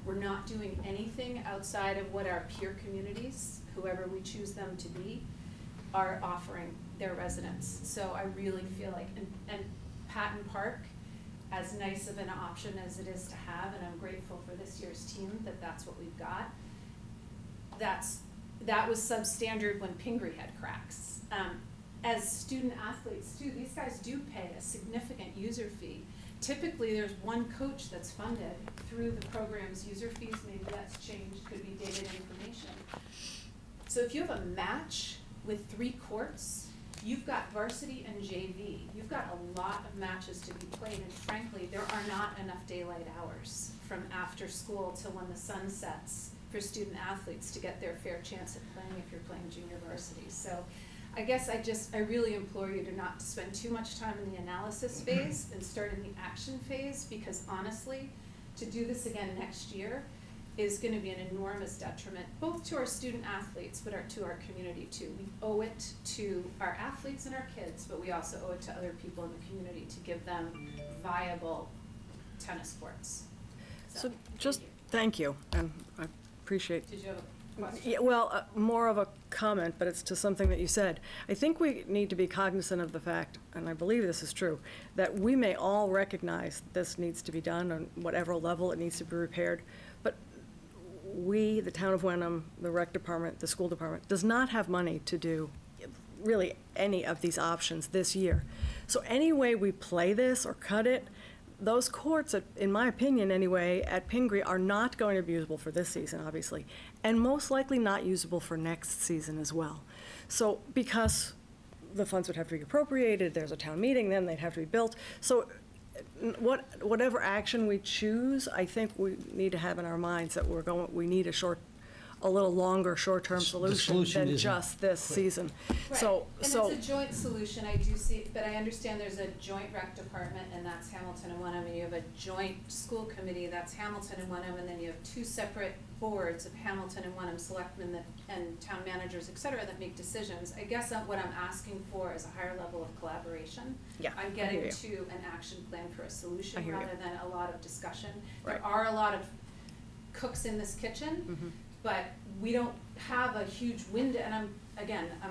We're not doing anything outside of what our peer communities, whoever we choose them to be, are offering their residents. So I really feel like, and Patton Park, as nice of an option as it is to have, and I'm grateful for this year's team that that's what we've got. That was substandard when Pingree had cracks. As student athletes too, these guys do pay a significant user fee. Typically there's one coach that's funded through the program's user fees. Maybe that's changed, could be dated information. So if you have a match with 3 courts, you've got varsity and JV. You've got a lot of matches to be played, and frankly, there are not enough daylight hours from after school till when the sun sets for student athletes to get their fair chance at playing if you're playing junior varsity. So I guess I really implore you to not spend too much time in the analysis phase and start in the action phase, because honestly, to do this again next year is going to be an enormous detriment, both to our student athletes, but to our community too. We owe it to our athletes and our kids, but we also owe it to other people in the community to give them viable tennis courts. So just, thank you, and I appreciate. Did you have a question? Yeah, well, more of a comment, but it's to something that you said. I think we need to be cognizant of the fact, and I believe this is true, that we may all recognize this needs to be done on whatever level it needs to be repaired, but we, the town of Wenham, the rec department, the school department, does not have money to do really any of these options this year. So any way we play this or cut it, those courts, in my opinion anyway, at Pingree are not going to be usable for this season, obviously, and most likely not usable for next season as well. So because the funds would have to be appropriated, there's a town meeting, then they'd have to be built. So whatever action we choose, I think we need to have in our minds that we need a a little longer, short-term The solution solution than isn't just this quick. season. Right. So, And it's a joint solution, I do see, but I understand there's a joint rec department, and that's Hamilton and Wenham, and you have a joint school committee, that's Hamilton and Wenham, and then you have two separate boards of Hamilton and Wenham Selectmen that, and town managers, et cetera, that make decisions. I guess what I'm asking for is a higher level of collaboration. Yeah, I'm I getting hear you. to an action plan for a I solution hear you. rather than a lot of discussion. Right. There are a lot of cooks in this kitchen, Mhm. but we don't have a huge window, and I'm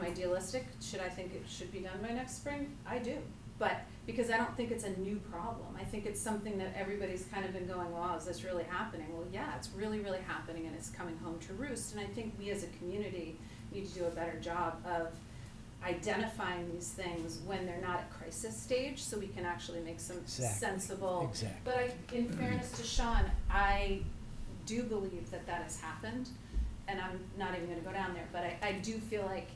idealistic, should I think it should be done by next spring? I do, but, because I don't think it's a new problem, I think it's something that everybody's kind of been going, wow, is this really happening? Well, yeah, it's really, really happening, and it's coming home to roost, and I think we as a community need to do a better job of identifying these things when they're not at crisis stage, so we can actually make some Exactly. sensible. Exactly. But in fairness to Sean, I do believe that that has happened, and I'm not even gonna go down there, but I do feel like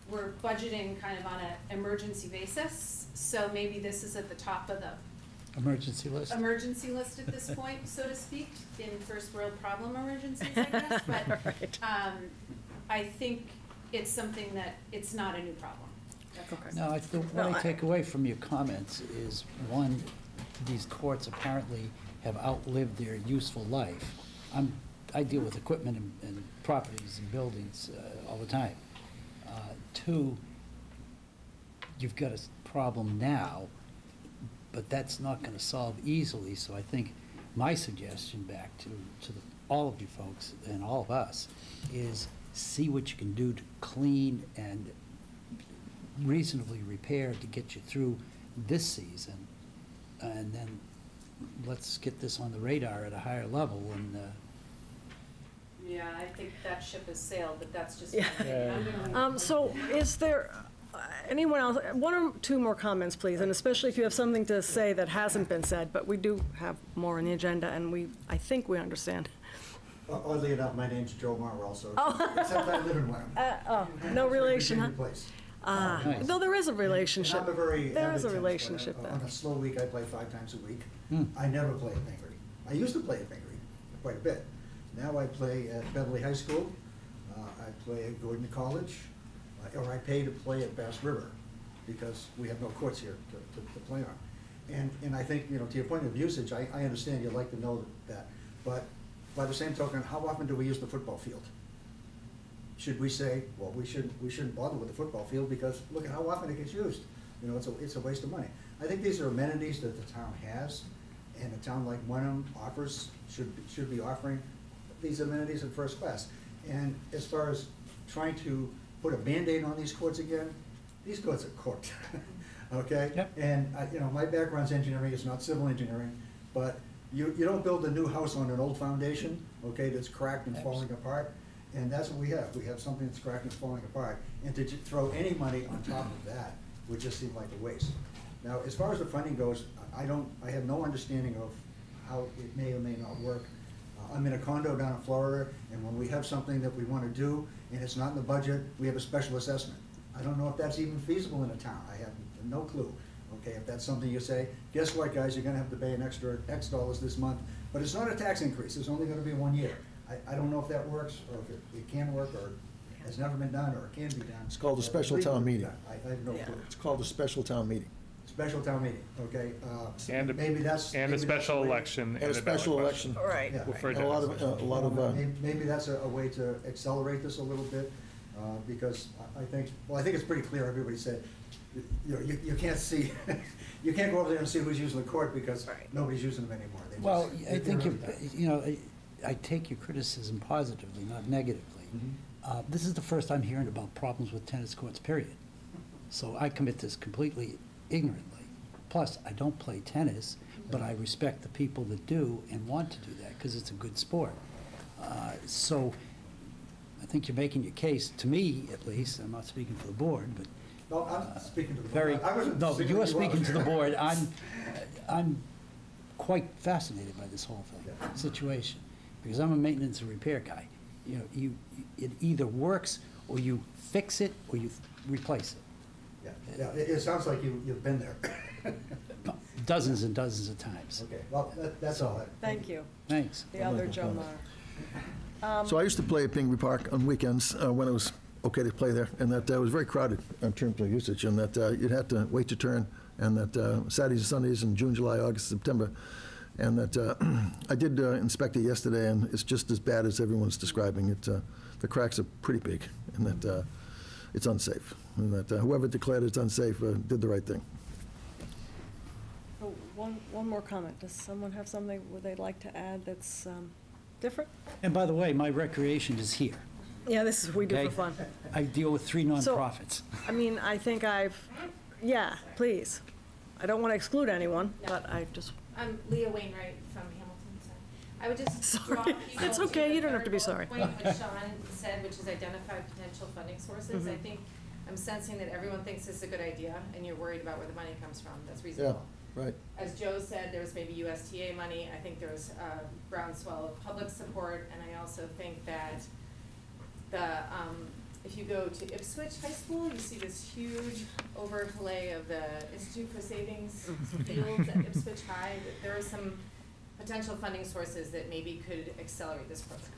we're budgeting kind of on an emergency basis, so maybe this is at the top of the Emergency list? emergency list at this point, so to speak, in first world problem emergencies, I guess, but, Right. I think it's something that, it's not a new problem. That's all. Okay. No, what I take away from your comments is, one, these courts apparently have outlived their useful life. I deal with equipment and properties and buildings all the time. Two, you've got a problem now, but that's not gonna solve easily, so I think my suggestion back to all of you folks and all of us is see what you can do to clean and reasonably repair to get you through this season, and then let's get this on the radar at a higher level, and, Yeah, I think that ship has sailed, but that's just. Yeah. my opinion. I'm gonna- So is there anyone else, one or two more comments, please, and especially if you have something to say that hasn't been said, but we do have more on the agenda, and I think we understand. Oddly enough, my name's Joe Marr also, Oh. except I live in Wenham. No relation, huh? Virginia Place. Nice. No, there is a relationship. And I'm a very There is avid a tennis relationship player. there. On a slow week, I play 5 times a week. Hmm. I never play at Pingree. I used to play at Pingree quite a bit. Now I play at Beverly High School, I play at Gordon College, or I pay to play at Bass River, because we have no courts here to play on. And I think, to your point of usage, I understand you'd like to know that, but by the same token, how often do we use the football field? Should we say, well, we shouldn't bother with the football field because look at how often it gets used? It's a waste of money. I think these are amenities that the town has, and a town like Wenham should be offering these amenities in first class. And as far as trying to put a Band-Aid on these courts again, these courts are cooked, okay? Yep. And, my background's engineering, it's not civil engineering, but you don't build a new house on an old foundation, okay, that's cracked and falling apart. And that's what we have. We have something that's cracked and falling apart. And to throw any money on top of that would just seem like a waste. Now, as far as the funding goes, I have no understanding of how it may or may not work. I'm in a condo down in Florida, and when we have something that we want to do, and it's not in the budget, we have a special assessment. I don't know if that's even feasible in a town. I have no clue. Okay, if that's something you say, guess what, guys, you're gonna have to pay an extra X dollars this month, but it's not a tax increase. It's only gonna be 1 year. I don't know if that works, or if it can work, or has never been done, or it can be done. It's called a special town meeting. I have no Yeah. clue. It's called a special town meeting. Special town meeting, okay? And a- Maybe that's. And maybe a that's special way- election. And a special ballot election. question. Right. Yeah. For a And a lot of, Maybe that's a way to accelerate this a little bit, because I think it's pretty clear, everybody said, you can't see, you can't go over there and see who's using the court because Right. nobody's using them anymore. They well, just- I think, they're really done. I take your criticism positively, not negatively. Mhm. This is the first I'm hearing about problems with tennis courts, period. So I commit this completely ignorantly. Plus, I don't play tennis, but I respect the people that do and want to do that, because it's a good sport. So I think you're making your case, to me at least, I'm not speaking for the board, but No, I'm speaking to the. very, I wasn't no, but you are up. speaking to the board. I'm quite fascinated by this whole thing, Yeah. situation, because I'm a maintenance and repair guy. It either works, or you fix it, or you replace it. Yeah, it sounds like you've been there. Dozens and dozens of times. Okay, well, that's all. Thank you. Thanks. The other Joe Marr. So I used to play at Pingree Park on weekends when it was okay to play there, and that was very crowded in terms of usage, and that you'd have to wait your turn, and that Saturdays and Sundays in June, July, August, September, and that I did inspect it yesterday, and it's just as bad as everyone's describing it. The cracks are pretty big, and that it's unsafe, and that whoever declared it's unsafe did the right thing. Oh, one more comment. Does someone have something would they'd like to add that's different? And by the way, my recreation is here. Yeah, this is, we do Okay. for fun. I deal with 3 nonprofits. I mean, I think yeah, please. I don't want to exclude anyone, but I just, I'm Leah Wainwright from Hamilton, sorry. I would just Sorry. draw people That's to okay, the you don't have third to be bullet sorry. point, which Sean said, which is identify potential funding sources. I Mhm. think I'm sensing that everyone thinks this is a good idea, and you're worried about where the money comes from. That's reasonable. Right. As Joe said, there was maybe USTA money. I think there was a groundswell of public support, and I also think that if you go to Ipswich High School, you see this huge overlay of the Institute for Savings Fields at Ipswich High. There are some potential funding sources that maybe could accelerate this program.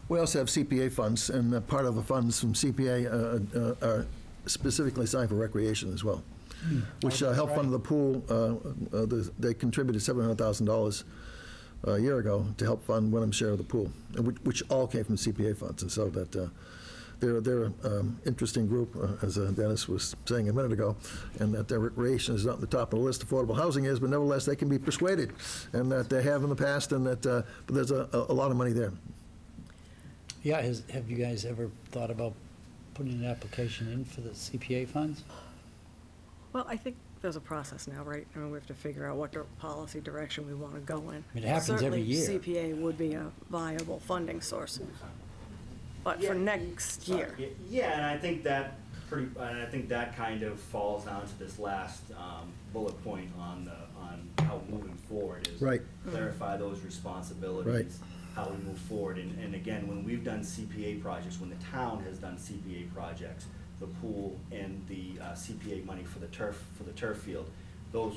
We also have CPA funds, and part of the funds from CPA are specifically assigned for recreation as well, which helped fund the pool. They contributed $700,000 a year ago to help fund Wenham's share of the pool, which all came from CPA funds. And so that they're an interesting group, as Dennis was saying a minute ago, and that their recreation is not on the top of the list. Affordable housing is, but nevertheless, they can be persuaded, and that they have in the past, and that but there's a lot of money there. Yeah, have you guys ever thought about putting an application in for the CPA funds? well, I think there's a process now, right? I mean, we have to figure out what policy direction we want to go in. It happens every year. Certainly, CPA would be a viable funding source. But for next year, Yeah, and I think that kind of falls down to this last bullet point on how moving forward is. Right. Clarify those responsibilities. Right. How we move forward, and again, when we've done CPA projects, when the town has done CPA projects, the pool and the CPA money for the turf field,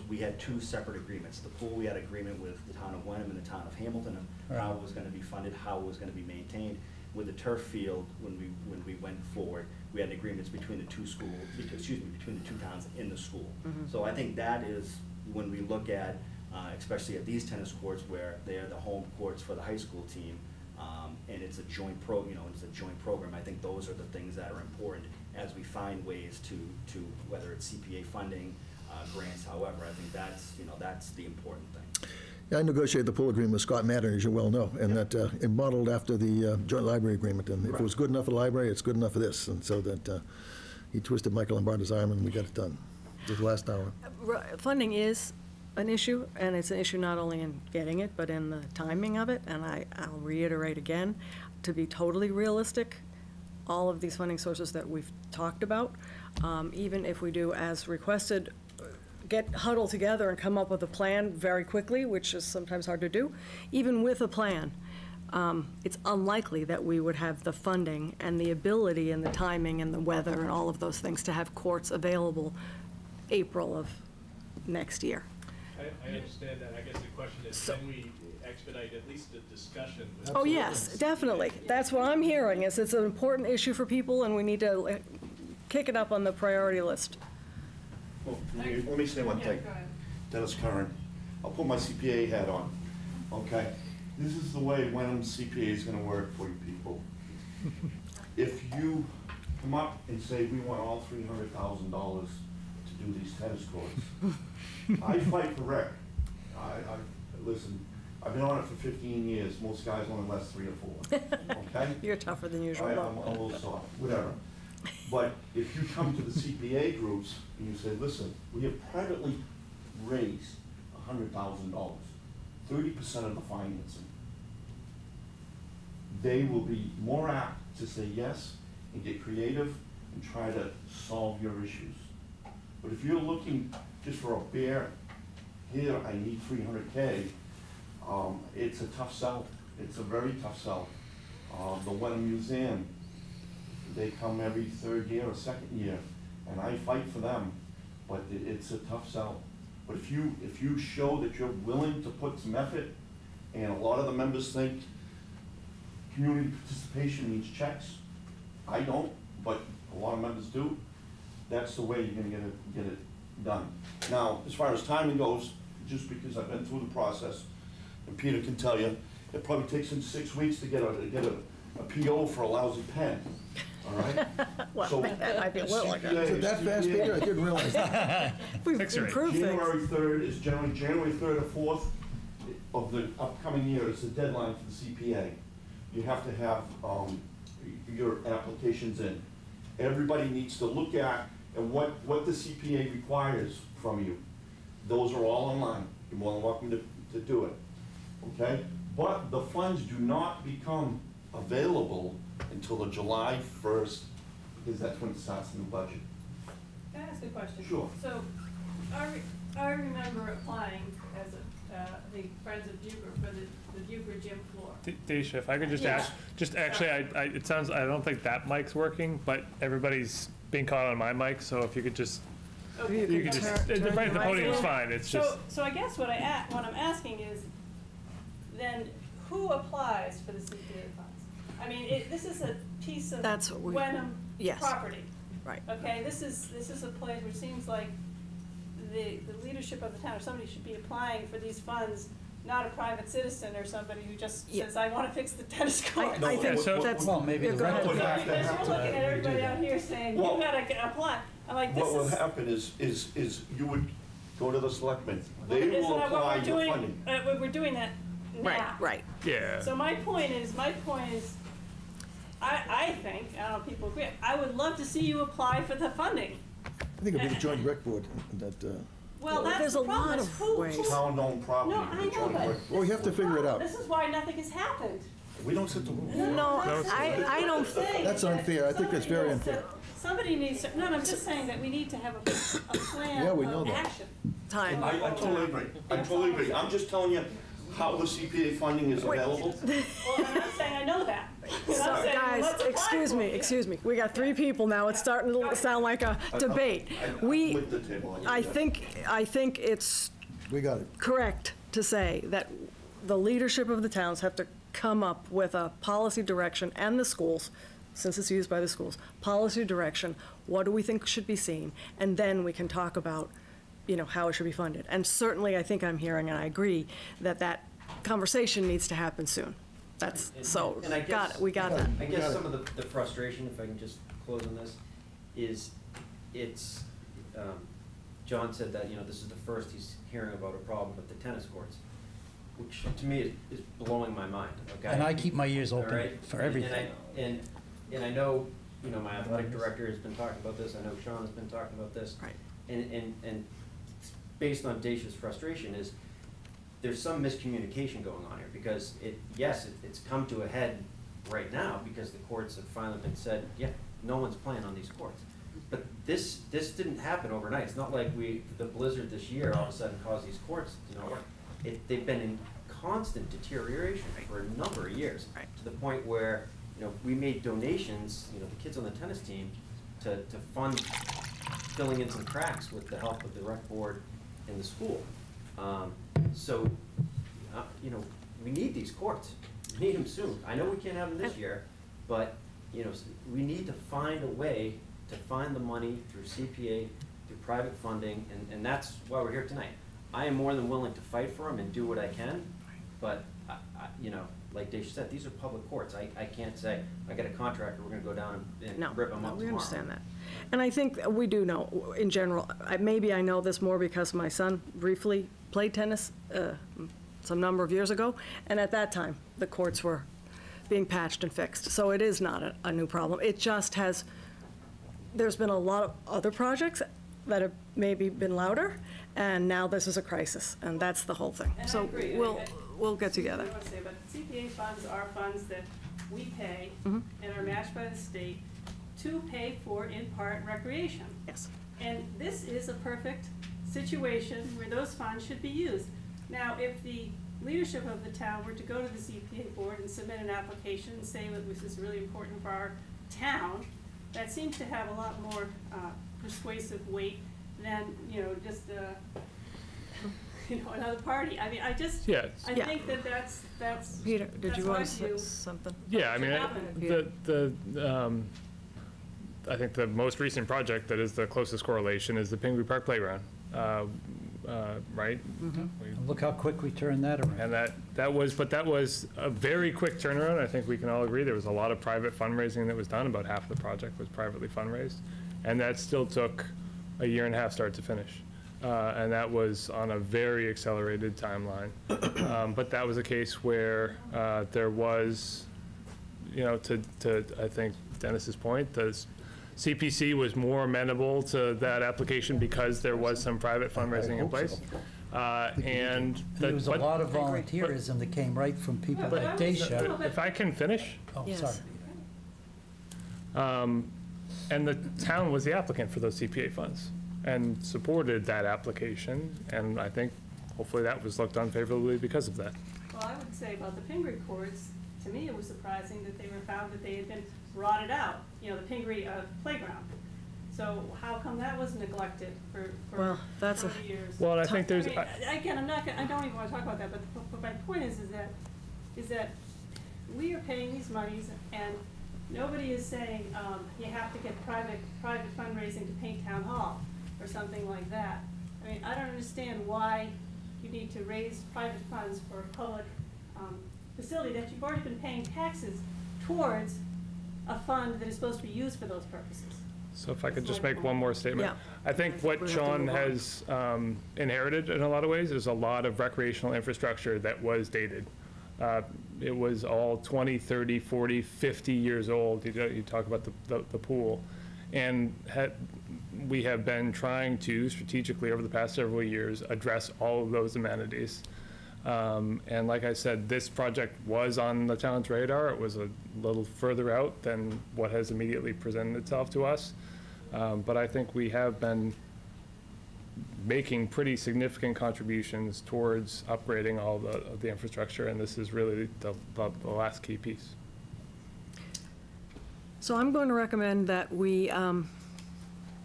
we had 2 separate agreements. The pool, we had agreement with the town of Wenham and the town of Hamilton of how it was gonna be funded, how it was gonna be maintained. With the turf field, when we went forward, we had agreements between the between the 2 towns in the school. So I think that is, when we look at, especially at these tennis courts where they are the home courts for the high school team, and it's a joint program, I think those are the things that are important as we find ways to whether it's CPA funding, grants, however, I think that's the important thing. Yeah, I negotiated the pool agreement with Scott Mattern, as you well know, and that it modeled after the joint library agreement. And if it was good enough for the library, it's good enough for this. And so that he twisted Michael Lombardo's arm, and we got it done this last hour. funding is an issue, and it's an issue not only in getting it, but in the timing of it. And I'll reiterate again, to be totally realistic, all of these funding sources that we've talked about, even if we do as requested, huddle together and come up with a plan very quickly, which is sometimes hard to do, even with a plan, it's unlikely that we would have the funding and the ability and the timing and the weather and all of those things to have courts available April of next year. I understand that. I guess the question is, can we expedite at least the discussion? Oh, yes, definitely. That's what I'm hearing, is it's an important issue for people, and we need to kick it up on the priority list. Well, let me say one thing. Go ahead. Dennis Curran. I'll put my CPA hat on, okay? This is the way Wenham's CPA is gonna work for you people. If you come up and say, we want all $300,000 to do these tennis courts, I fight for rec. Listen, I've been on it for 15 years. Most guys only last 3 or 4, okay? You're tougher than usual, I'm though. a little soft, whatever. But if you come to the CPA groups and you say, listen, we have privately raised $100,000, 30% of the financing, they will be more apt to say yes and get creative and try to solve your issues. But if you're looking just for a bare, here, I need 300K, it's a tough sell. It's a very tough sell. The Wenham Museum, they come every 3rd year or 2nd year, and I fight for them, but it's a tough sell. But if you show that you're willing to put some effort, and a lot of the members think community participation needs checks. I don't, but a lot of members do. That's the way you're gonna get it done. Now, as far as timing goes, just because I've been through the process, and Peter can tell you, it probably takes him 6 weeks to get a PO for a lousy pen, all right? Well, So, that might be a little ago. Is it that fast, Peter? I didn't realize that. We've Fix it. improved things. January 3rd is generally, January 3rd or 4th of the upcoming year is the deadline for the CPA. You have to have your applications in. Everybody needs to look at and what the CPA requires from you. Those are all online. You're more than welcome to do it, okay? But the funds do not become available until the July 1st, because that's when it starts in the budget. Can I ask a question? Sure. So, I remember applying as the Friends of Bucher for the Bucher gym floor. Daisha, if I could just Yeah. ask, actually, it sounds, I don't think that mic's working, but everybody's being caught on my mic, so if you could just, Okay. you could just, Turn right at the your mic podium's on. fine, it's just, So I guess what I'm asking is, then who applies for the CPA funds? I mean, this is a piece of That's what we- Wenham yes. property. Right. Okay, this is a place where it seems like the leadership of the town, or somebody should be applying for these funds, not a private citizen or somebody who just Yeah. says, I wanna fix the tennis court. I think so- that's. Well, maybe yeah, the go ahead. rec would have to Because happen. you're looking at everybody out here saying, you Well- gotta apply. I'm like, this What will is, happen is you would go to the selectmen. They isn't will that what apply we're your doing? funding. We're doing that now. Right. yeah. So my point is, I think, I don't know if people agree, I would love to see you apply for the funding. I think it'd be the joint rec board that, Well, that's There's the a problem, lot is of who- ways. Town-owned property. No, I the know, joint but. rec- Well, we have to figure it out. This is why nothing has happened. We don't set the rules. No, I don't, I'm saying That's that unfair. I think that's very somebody needs unfair. to- Somebody needs to, no, I'm just saying that we need to have a plan Yeah, we know of that. action. time. I totally agree. I'm just telling you how the CPA funding is available. Well, I'm not saying I know that. And So, I'm saying, guys, let's apply for it. excuse me, we got 3 people now, it's starting to sound like a debate. I'm We, with the table. I think it's we got it. correct to say that the leadership of the towns have to come up with a policy direction, and the schools, since it's used by the schools, policy direction, what do we think should be seen, and then we can talk about, how it should be funded. And certainly, I think I'm hearing, and I agree, that conversation needs to happen soon. That's, so, And I got guess- it, we got that. I guess some of the frustration, if I can just close on this, is John said that, this is the first he's hearing about a problem with the tennis courts, which to me is blowing my mind, okay? And I keep my ears All open right? for everything. And I know, my athletic director has been talking about this, I know Sean has been talking about this. Right. And based on Dacia's frustration is, there's some miscommunication going on here, because it's come to a head right now, because the courts have finally been said, yeah, no one's playing on these courts. But this didn't happen overnight. It's not like the blizzard this year all of a sudden caused these courts to not work. They've been in constant deterioration for a number of years. Right. To the point where, we made donations, the kids on the tennis team, to fund filling in some cracks with the help of the rec board and the school. So, we need these courts. We need them soon. I know we can't have them this year, but, we need to find a way to find the money through CPA, through private funding, and that's why we're here tonight. I am more than willing to fight for them and do what I can, but, like Dacia said, these are public courts. I can't say, I got a contractor, we're gonna go down and No, rip them no, up tomorrow. we understand that. And I think that we do know, in general, maybe I know this more because my son briefly played tennis some number of years ago, and at that time, the courts were being patched and fixed. So it is not a new problem. It just has, there's been a lot of other projects that have maybe been louder, and now this is a crisis, and that's the whole thing. And I So agree. we'll get together. I want to say, but CPA funds are funds that we pay Mhm. and are matched by the state to pay for, in part, recreation. Yes. And this is a perfect situation where those funds should be used. Now, if the leadership of the town were to go to the CPA board and submit an application and say that this is really important for our town, that seems to have a lot more persuasive weight than, just another party. I mean, I just, Yeah. I Yeah. think that's. Peter, did that's you my want to view. say something? Yeah, I mean, Happen. I think the most recent project that is the closest correlation is the Pingree Park Playground, right? Look how quick we turned that around. And that was a very quick turnaround. I think we can all agree there was a lot of private fundraising that was done. About half of the project was privately fundraised. And that still took a year and a half start to finish. And that was on a very accelerated timeline. But that was a case where there was, to I think Dennis's point, the CPC was more amenable to that application because there was some private fundraising in hope place. so. And There was a but- lot of volunteerism that came right from people Yeah, but like I was- Daisha. no, but- If I can finish, Oh, Yes. sorry. and the town was the applicant for those CPA funds and supported that application, and I think hopefully that was looked on favorably because of that. Well, I would say about the Pingree courts, to me, it was surprising that they were found that they had been rotted out, the Pingree playground. So how come that was neglected for Well, that's a- 30 years? Well, I think there's, I mean, again, I don't even want to talk about that, but my point is that we are paying these monies and nobody is saying, you have to get private fundraising to paint town hall or something like that. I mean, I don't understand why you need to raise private funds for a public, facility that you've already been paying taxes towards a fund that is supposed to be used for those purposes. so if I could That's just my make point. one more statement. Yeah. I think what We're gonna have to Sean move on. has inherited in a lot of ways is a lot of recreational infrastructure that was dated. It was all 20, 30, 40, 50 years old. You talk about the pool. And we have been trying to strategically over the past several years address all of those amenities. And like I said, this project was on the town's radar. It was a little further out than what has immediately presented itself to us. But I think we have been making pretty significant contributions towards upgrading all of the infrastructure, and this is really the last key piece. So I'm going to recommend that we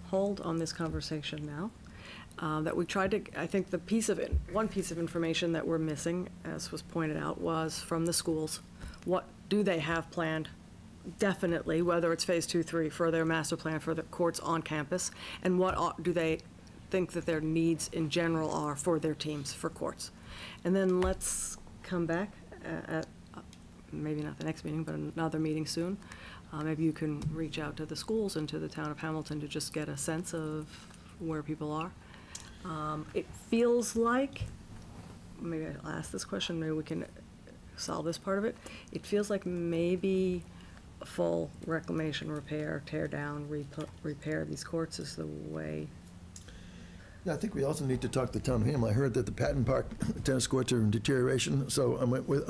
hold on this conversation now, that we tried to, I think one piece of information that we're missing, as was pointed out, was from the schools. What do they have planned, definitely, whether it's phase 2, 3, for their master plan for the courts on campus, and what do they think that their needs in general are for their teams, for courts. And then let's come back at, maybe not the next meeting, but another meeting soon. Maybe you can reach out to the schools and to the town of Hamilton to just get a sense of where people are. It feels like, maybe I'll ask this question, maybe we can solve this part of it. It feels like maybe a full reclamation, repair, tear down, repair these courts is the way. Yeah, I think we also need to talk to town of Hamilton. I heard that the Patton Park tennis courts are in deterioration, so are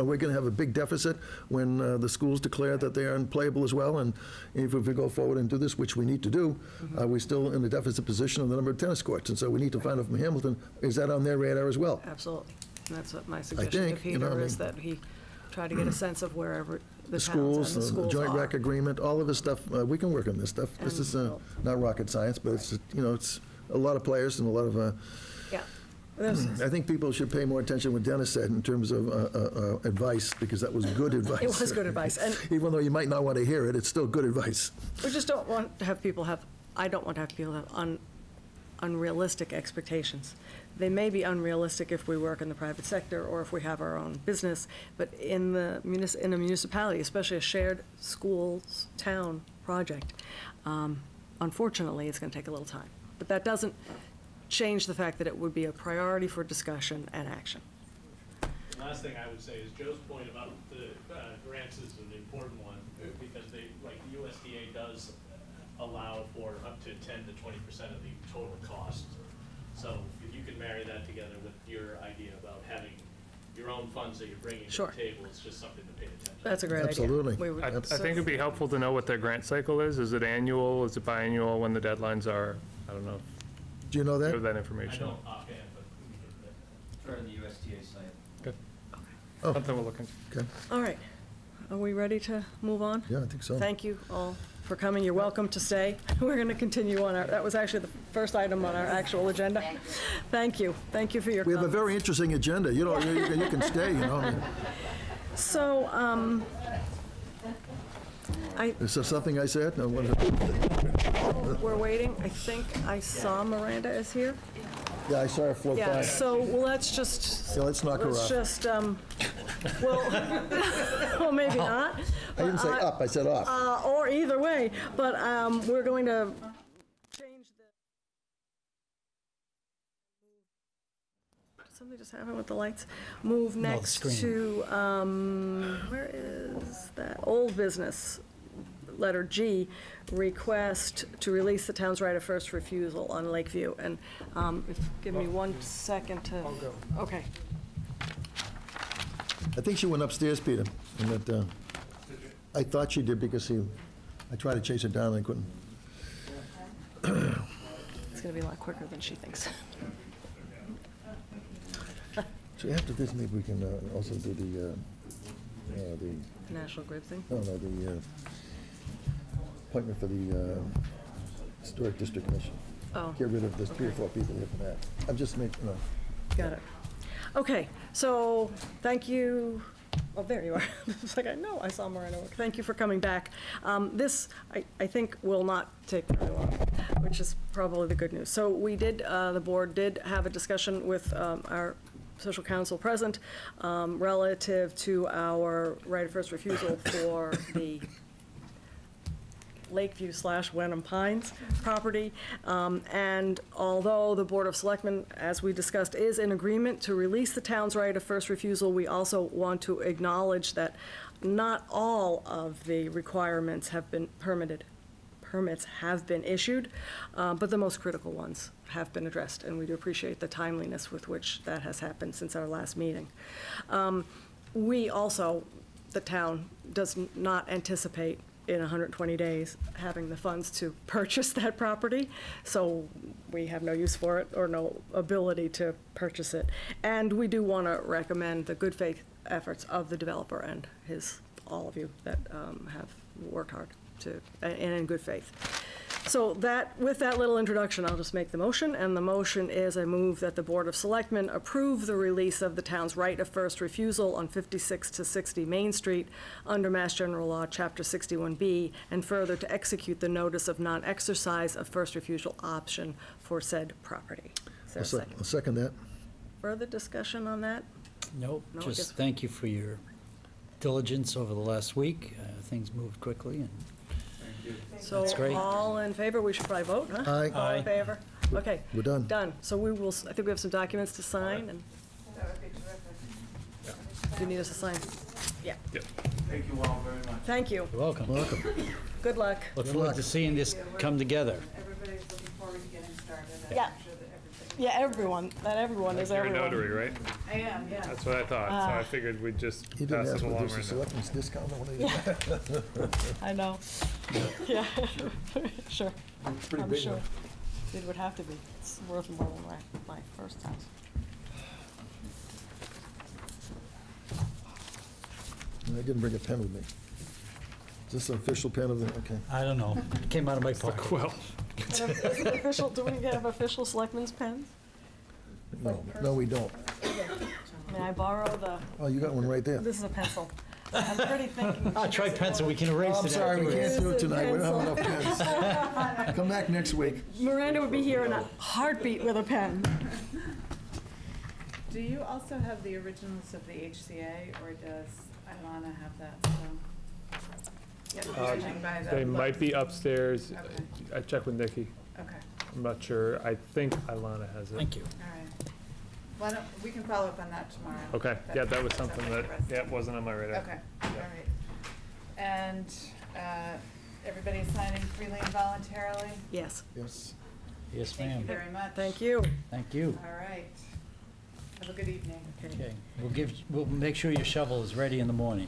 we going to have a big deficit when the schools declare that they are unplayable as well? And if we go forward and do this, which we need to do, are we still in a deficit position on the number of tennis courts? And so we need to find out from Hamilton, is that on their radar as well? Absolutely. And that's what my suggestion to think, you know, Peter I is, mean- that he try to get a sense of wherever the The towns schools, and the the schools joint are. rec agreement, all of this stuff, we can work on this stuff. This is not rocket science, but it's, it's a lot of players and a lot of, Yeah. There's- I think people should pay more attention what Dennis said in terms of advice, because that was good advice. It was good advice, and Even though you might not want to hear it, it's still good advice. we just don't want to have people have, I don't want to have people have unrealistic expectations. They may be unrealistic if we work in the private sector or if we have our own business, but in a municipality, especially a shared schools, town project, unfortunately, it's going to take a little time. But that doesn't change the fact that it would be a priority for discussion and action. The last thing I would say is Joe's point about the grants is an important one, because they, like the USDA does allow for up to 10 to 20% of the total cost. So if you could marry that together with your idea about having your own funds that you're bringing to Sure. the table, it's just something to pay attention to. That's a great idea. Absolutely. We would- I think it'd be helpful to know what their grant cycle is. Is it annual? Is it biannual? When the deadlines are? I don't know. Do you know Do you that? have that I information? don't offhand, but we can get that. Or the USDA site. Good. Oh. Something we'll look into. Okay. All right. are we ready to move on? Yeah, I think so. Thank you all for coming. You're welcome to stay. We're going to continue on that was actually the first item on our actual agenda. Thank you. Thank you for your We have a comments. very interesting agenda. You know, you can stay, you know. I mean, So, is there something I said? No, what is it? we're waiting. I think I saw Miranda is here. Yeah, I saw her float Yeah, by. so let's just, Yeah, let's knock her let's off. just, well, well, maybe not. I didn't say up, I said off. Or either way, but we're going to change the. Did something just happen with the lights? Move the next screen. to, where is that? Old business, letter G, request to release the town's right of first refusal on Lakeview. And give me 1 second to. I'll go. Okay. I think she went upstairs, Peter, and that, I thought she did because I tried to chase her down and I couldn't. It's going to be a lot quicker than she thinks. So after this, maybe we can also do the National Grid thing. the appointment for the Historic District Commission. Oh. Get rid of the 3 or 4 people here for that. I'm just making, Got it. Okay, so thank you. Oh, there you are. It's like, I know I saw Miranda. Thank you for coming back. This, I think, will not take very long, which is probably the good news. So we did, the board did have a discussion with our social counsel present relative to our right of first refusal for the Lakeview / Wenham Pines property. And although the Board of Selectmen, as we discussed, is in agreement to release the town's right of first refusal, we also want to acknowledge that not all of the requirements have been permits have been issued, but the most critical ones have been addressed, and we do appreciate the timeliness with which that has happened since our last meeting. We also, the town, does not anticipate in 120 days having the funds to purchase that property, so we have no use for it or no ability to purchase it. And we do want to recommend the good faith efforts of the developer and all of you that have worked hard and in good faith. So with that little introduction, I'll just make the motion, and the motion is I move that the Board of Selectmen approve the release of the town's right of first refusal on 56 to 60 Main Street under Mass General Law, Chapter 61B, and further to execute the notice of non-exercise of first refusal option for said property. Is there a second? I'll second that. Further discussion on that? Nope, No, I guess- just thank you for your diligence over the last week. Things moved quickly, and So That's great. all in favor, we should probably vote, huh? Aye. All in Aye. favor? Okay. We're done. Done. So we will, I think we have some documents to sign, and That would be terrific. do you need us to sign? Yeah. Thank you all very much. Thank you. you're welcome. Welcome. Good luck. Look Good forward luck. to seeing this come together. Everybody's looking forward to getting started. Yeah. I'm sure that everything. Yeah, everyone is You're a everyone. notary, right? I am, yes. That's what I thought, so I figured we'd just You didn't pass ask it for along this right now. selectmen's discount or whatever. I know. Yeah, sure. Pretty I'm big sure. one. It would have to be. It's worth more than my first house. I didn't bring a pen with me. Is this an official pen of the, okay. I don't know. It came out of my pocket. Well, Is it official, do we have official selectmen's pens? No, we don't. May I borrow the, Oh, you got one right there. this is a pencil. I'm pretty thinking. I'll try pencil, we can erase Oh, I'm it sorry, we afterwards. can't do it tonight. We don't have enough pens. Come back next week. Miranda would be here in a heartbeat with a pen. Do you also have the originals of the HCA, or does Ilana have that still? Judging by the they might look. be upstairs. Okay. I checked with Nikki. Okay, I'm not sure. I think Ilana has it. Thank you. all right. Why don't, we can follow up on that tomorrow. Okay, yeah, that was something sounds like that, the rest. yeah, wasn't on my radar. Okay, all right. And everybody's signing freely and voluntarily? Yes, Yes. Yes, Thank you ma'am. very much. thank you. Thank you. All right. Have a good evening. Okay, we'll make sure your shovel is ready in the morning.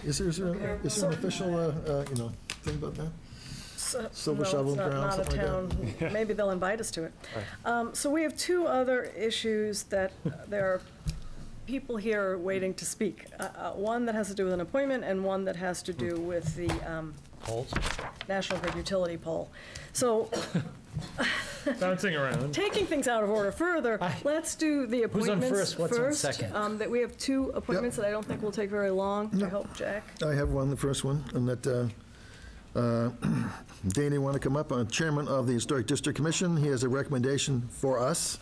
Is there an official, thing about that? Silver No, shovel it's not- ground, not a something like town. Maybe they'll invite us to it. So we have two other issues that there are people here are waiting to speak. One that has to do with an appointment and one that has to do with the Polls? National Grid utility poll. So, Bouncing around. taking things out of order further, let's do the Who's on appointments first? What's on second? That we have two appointments that I don't think will take very long. I hope, Jack. I have one, the first one, and that Dana, you want to come up? Chairman of the Historic District Commission. He has a recommendation for us,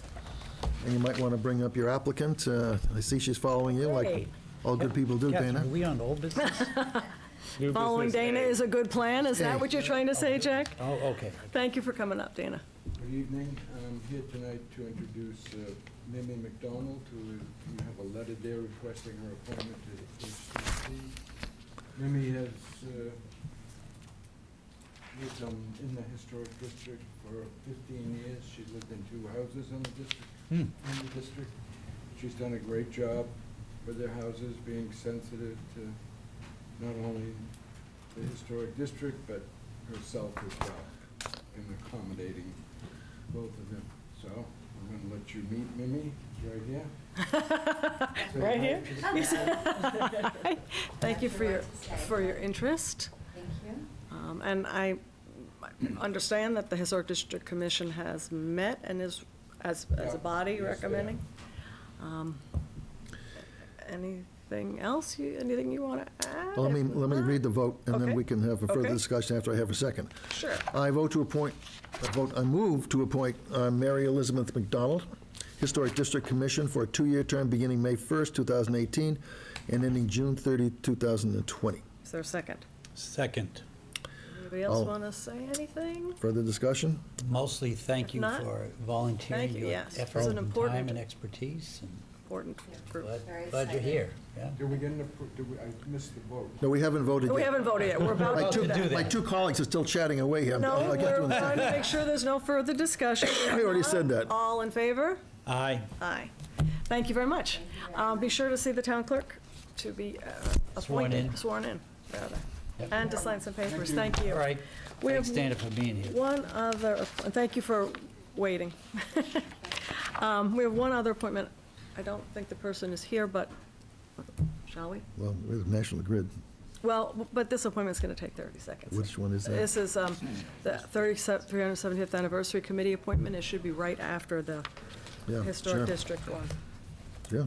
and you might want to bring up your applicant. I see she's following you, like Great. all good people do, Catherine, Dana. are we on old business? New Following business Dana A. is a good plan. Is that A. what you're trying to say, Jack? Oh, okay. Thank you for coming up, Dana. Good evening. I'm here tonight to introduce Mimi McDonald, who you have a letter there requesting her appointment to HCC. Mimi has lived in the historic district for 15 years. She lived in 2 houses in the district. She's done a great job with their houses, being sensitive to not only the historic district, but herself as well, in accommodating both of them. So I'm going to let you meet Mimi, right here. Right here? Thank you for your interest. Thank you. And I understand that the Historic District Commission has met and is, as a body, Yes, recommending. Anything else, anything you want to add? Well, let me read the vote, and then Okay. we can have a further Okay. discussion after I have a second. Sure. I move to appoint Mary Elizabeth McDonald, Historic District Commission, for a 2-year term beginning May 1st, 2018, and ending June 30, 2020. Is there a second? Second. Anybody else I'll- want to say anything? Further discussion? Mostly, thank you Not- for volunteering Thank you, your yes. It's effort an and important- time and expertise, and Important group. Very glad you're exciting. here, yeah. Did we get an, I missed the vote. No, we haven't voted yet. We haven't voted yet. We're about My to two, do that. that. my 2 colleagues are still chatting away here. No, I'll get to we're it in a trying to second. make sure there's no further discussion. I already said that. All in favor? Aye. Aye. Thank you very much. Be sure to see the town clerk to be appointed. Sworn in, rather. Yep. And to sign some papers. Thank you. All right. We Thanks, have Dana, for being here. one other, thank you for waiting. We have one other appointment. I don't think the person is here, but, shall we? Well, we're the National Grid. Well, but this appointment's going to take 30 seconds. Which one is that? This is the 370th Anniversary Committee appointment. It should be right after the Yeah, Historic sure. District one. Yeah.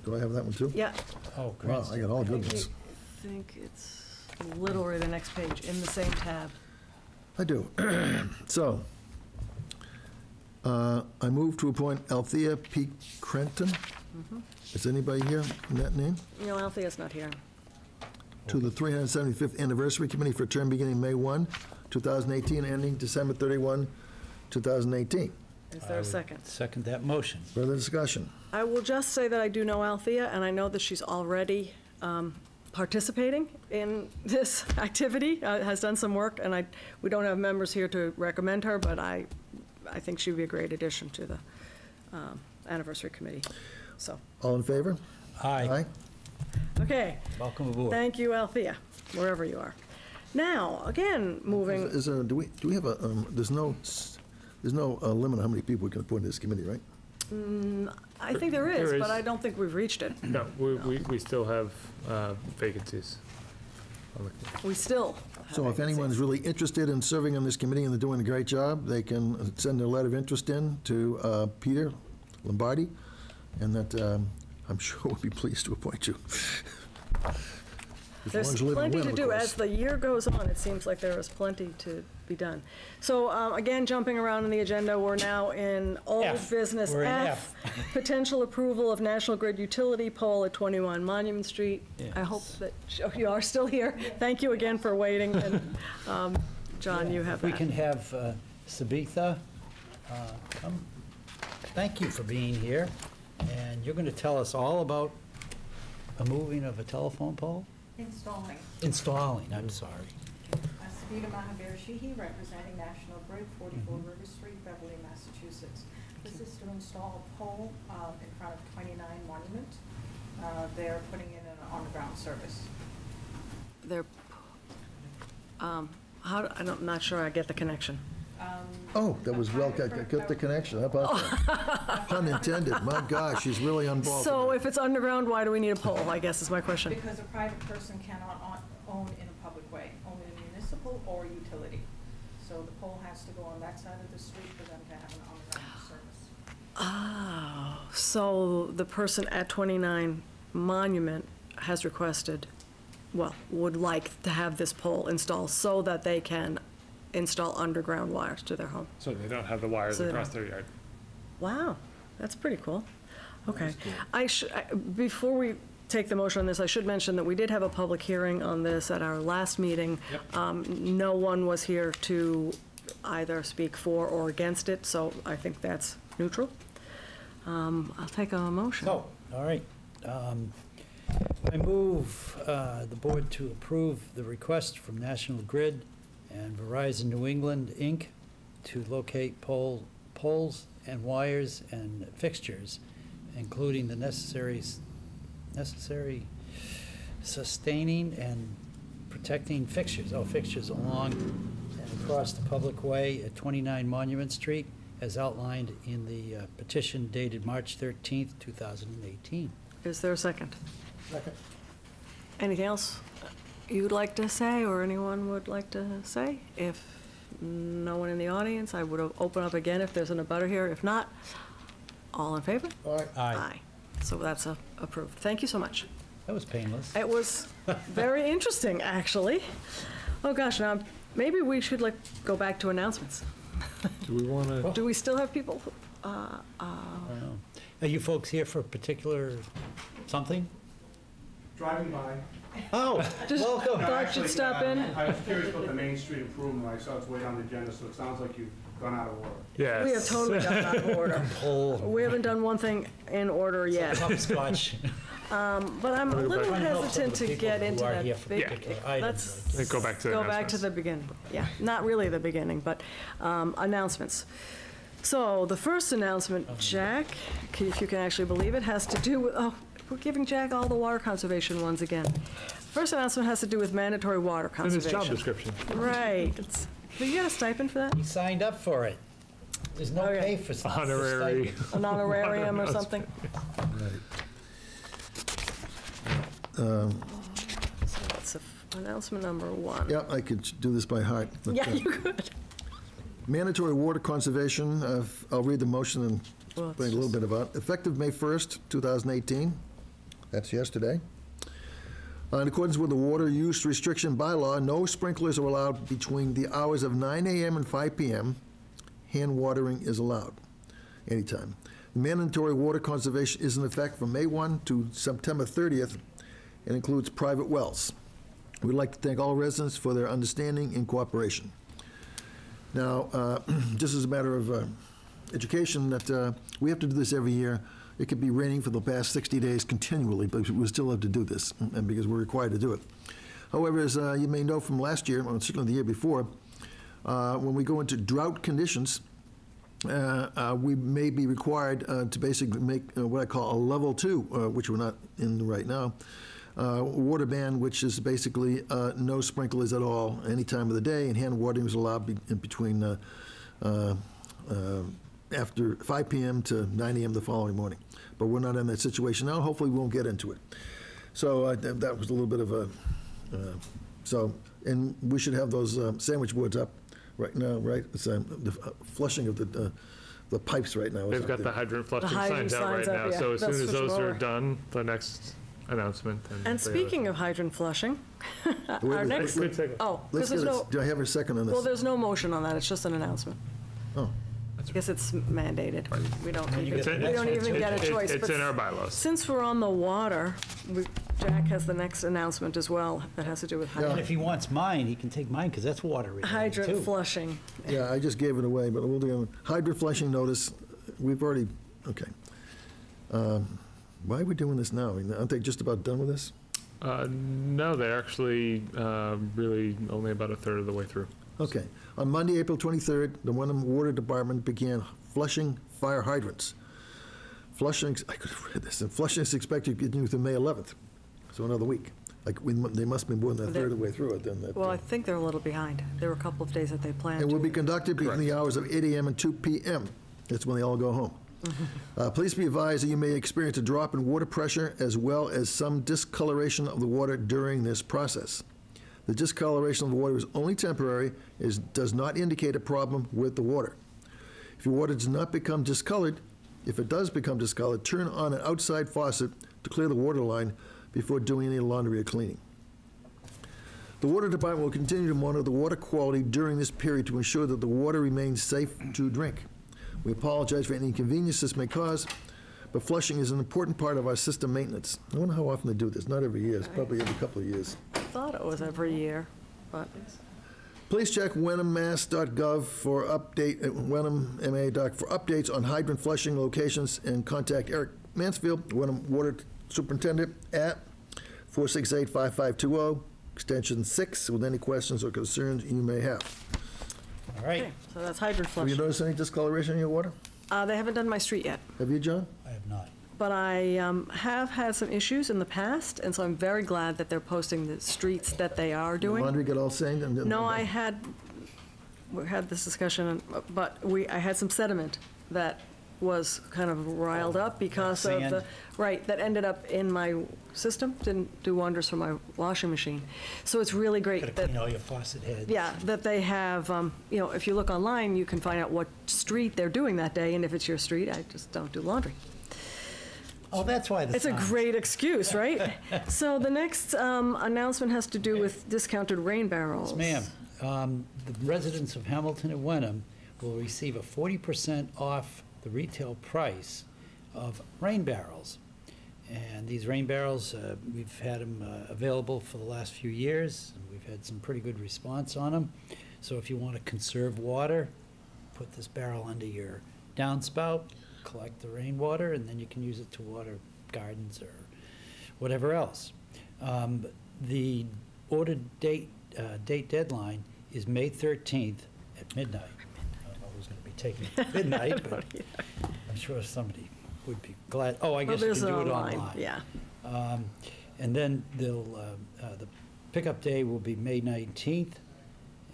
Do I have that one, too? Yeah. Oh, Wow, great. I got all good I ones. think it's literally the next page in the same tab. I do. So, I move to appoint Althea P. Crenton. Is anybody here in that name? You know, Althea's not here. To the 375th Anniversary Committee for a term beginning May 1, 2018, ending December 31, 2018. Is there a second? Second that motion. Further discussion? I will just say that I do know Althea, and I know that she's already participating in this activity, has done some work, and we don't have members here to recommend her, but I think she would be a great addition to the Anniversary Committee. So, All in favor? Aye. okay, Welcome aboard. thank you, Althea, wherever you are. Now, again, moving, Is there, do we have a, there's no limit on how many people we can appoint to this committee, right? I think there is, There but is. I don't think we've reached it. No, we still have vacancies. on the- We still have So if anyone's vacancies. really interested in serving on this committee and they're doing a great job, they can send their letter of interest in to Peter Lombardi, and that I'm sure we'll be pleased to appoint you. As long There's as you live in plenty to Wenham, of do. course. As the year goes on, it seems like there is plenty to be done. So again, jumping around in the agenda, we're now in old F. business We're in F. Potential approval of National Grid utility pole at 21 Monument Street. I hope that you are still here. Thank you again for waiting. And John, you have If we that. can have Sabitha come. Thank you for being here, and you're going to tell us all about a moving of a telephone pole? Installing. I'm sorry. Savita Mahabir Sheehy, representing National Grid, 44 River Street, Beverly, Massachusetts. This is to install a pole in front of 29 Monument. They're putting in an on-the-ground service. They're, I'm not sure I get the connection. Oh, that was well, got the connection, how about that? Pun intended. My gosh, she's really on ball. So if it's underground, why do we need a pole, I guess is my question. Because a private person cannot own in a public way, only a municipal or utility. So the pole has to go on that side of the street for them to have an underground service. Oh, so the person at 29 Monument has requested, well, would like to have this pole installed so that they can install underground wires to their home. So they don't have the wires So they across don't- their yard. Wow, that's pretty cool. Okay. Before we take the motion on this, I should mention that we did have a public hearing on this at our last meeting. No one was here to either speak for or against it, so I think that's neutral. I'll take a motion. So, all right. I move the board to approve the request from National Grid and Verizon New England, Inc. to locate poles and wires and fixtures, including the necessary sustaining and protecting fixtures along and across the public way at 29 Monument Street, as outlined in the petition dated March 13th, 2018. Is there a second? Second. Anything else you'd like to say, or anyone would like to say? If no one in the audience, I would open up again if there's an abutter here. If not, all in favor? All right. Aye. So that's approved. Thank you so much. That was painless. It was very interesting, actually. Oh, gosh, now, maybe we should, go back to announcements. Do we want to? Do we still have people? I don't know. Are you folks here for a particular something? Driving by. Oh, Just welcome. thought you'd stop in. I was curious about the Main Street improvement. I saw it's way on the agenda, so it sounds like you've gone out of order. Yes. We have totally gone out of order. Oh, We haven't done one thing in order yet. hopscotch. But I'm a little Trying to help some of hesitant the to people get who into are that here for big. particular items. Let's Go back to the go back to announcements. the beginning. Yeah, not really the beginning, but announcements. So the first announcement, Jack, if you can actually believe it, has to do with, we're giving Jack all the water conservation ones again. First announcement has to do with mandatory water In his conservation. job description. Right. Do you get a stipend for that? He signed up for it. There's no Okay. pay for Honorary. stipend. An honorarium or something? So that's announcement number one. Yeah, I could do this by heart. but, Yeah, you could. Mandatory water conservation, I'll read the motion and Well, explain it's a little just- bit about it. Effective May 1st, 2018, that's yesterday. In accordance with the water use restriction bylaw, no sprinklers are allowed between the hours of 9 a.m. and 5 p.m. Hand watering is allowed anytime. The mandatory water conservation is in effect from May 1 to September 30th and includes private wells. We'd like to thank all residents for their understanding and cooperation. Now, just as a matter of education, that we have to do this every year. It could be raining for the past 60 days continually, but we still have to do this, and because we're required to do it. However, as you may know from last year, or certainly the year before, when we go into drought conditions, we may be required to basically make what I call a level 2, which we're not in right now, water ban, which is basically no sprinklers at all any time of the day, and hand watering is allowed in between after 5 p.m. to 9 a.m. the following morning. But we're not in that situation now. Hopefully, we won't get into it. So that was a little bit of a and we should have those sandwich boards up right now, right? It's the flushing of the pipes right now. is They've up got there. the hydrant flushing hydrant signs out right signs up, now, yeah. so as They'll soon as switch them those are over. done, the next announcement. And speaking of hydrant flushing, our next, Good segue. oh, Let's because get there's it. no, Do I have a second on this? well, there's no motion on that, it's just an announcement. Oh. I guess it's mandated. We don't And you even, get the we next don't one, even too. get a choice. It's but in our bylaws. Since we're on the water, Jack has the next announcement as well that has to do with And hydrant if he wants mine, he can take mine, because that's water related, hydrant too. flushing. Yeah, I just gave it away, but we'll do hydrant flushing notice. We've already, okay. Why are we doing this now? Aren't they just about done with this? No, they're actually really only about a third of the way through. Okay. On Monday, April 23rd, the Wenham Water Department began flushing fire hydrants. Flushing, I could have read this, and flushing is expected to continue through May 11th, so another week. They must be more than a third of the way through it then. Well, I think they're a little behind. There were a couple of days that they planned And will to. be conducted between the hours of 8 a.m. and 2 p.m. That's when they all go home. Please be advised that you may experience a drop in water pressure as well as some discoloration of the water during this process. The discoloration of the water is only temporary, it does not indicate a problem with the water. If your water does not become discolored, if it does become discolored, turn on an outside faucet to clear the water line before doing any laundry or cleaning. The water department will continue to monitor the water quality during this period to ensure that the water remains safe to drink. We apologize for any inconvenience this may cause, but flushing is an important part of our system maintenance. I wonder how often they do this. Not every year. It's probably every couple of years. I thought it was every year, but Please check wenhammass.gov for update, wenhamma.gov for updates on hydrant flushing locations, and contact Eric Mansfield, Wenham Water Superintendent, at 468-5520, extension 6, with any questions or concerns you may have. All right. okay, so that's hydrant Have you flushing. noticed any discoloration in your water? They haven't done my street yet, Have you, John? I have not. but I have had some issues in the past, and so I'm very glad that they're posting the streets that they are doing. Laundry get all stained? No, we had this discussion, but I had some sediment that was kind of riled up because of the, Sand. right, that ended up in my system, didn't do wonders for my washing machine. So it's really great Gotta that, clean all your faucet heads. yeah, that they have, you know, if you look online, you can find out what street they're doing that day, and if it's your street, I just don't do laundry. Oh, that's why the It's a signs. great excuse, right? So the next announcement has to do with discounted rain barrels. Yes, ma'am. The residents of Hamilton and Wenham will receive a 40% off the retail price of rain barrels. And these rain barrels, we've had them available for the last few years, and we've had some pretty good response on them. So if you want to conserve water, put this barrel under your downspout, collect the rainwater, and then you can use it to water gardens or whatever else. The order date deadline is May 13th at midnight. I don't know who's going to be taking it at midnight, but I'm sure somebody would be glad. Oh, I guess you there's can do it online, online. yeah. And then they'll, the pickup day will be May 19th,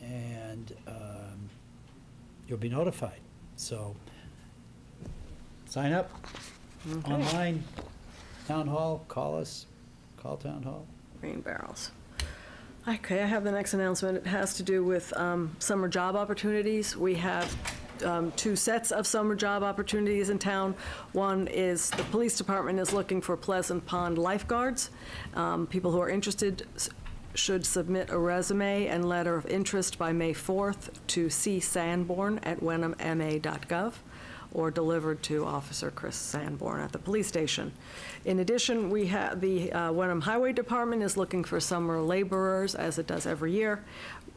and you'll be notified. So sign up online, town hall, call us, call town hall. Rain barrels. Okay, I have the next announcement. It has to do with summer job opportunities. We have two sets of summer job opportunities in town. One is the police department is looking for Pleasant Pond lifeguards. People who are interested should submit a resume and letter of interest by May 4th to csanborn@wenhamma.gov, or delivered to Officer Chris Sanborn at the police station. In addition, we have the Wenham Highway Department is looking for summer laborers, as it does every year.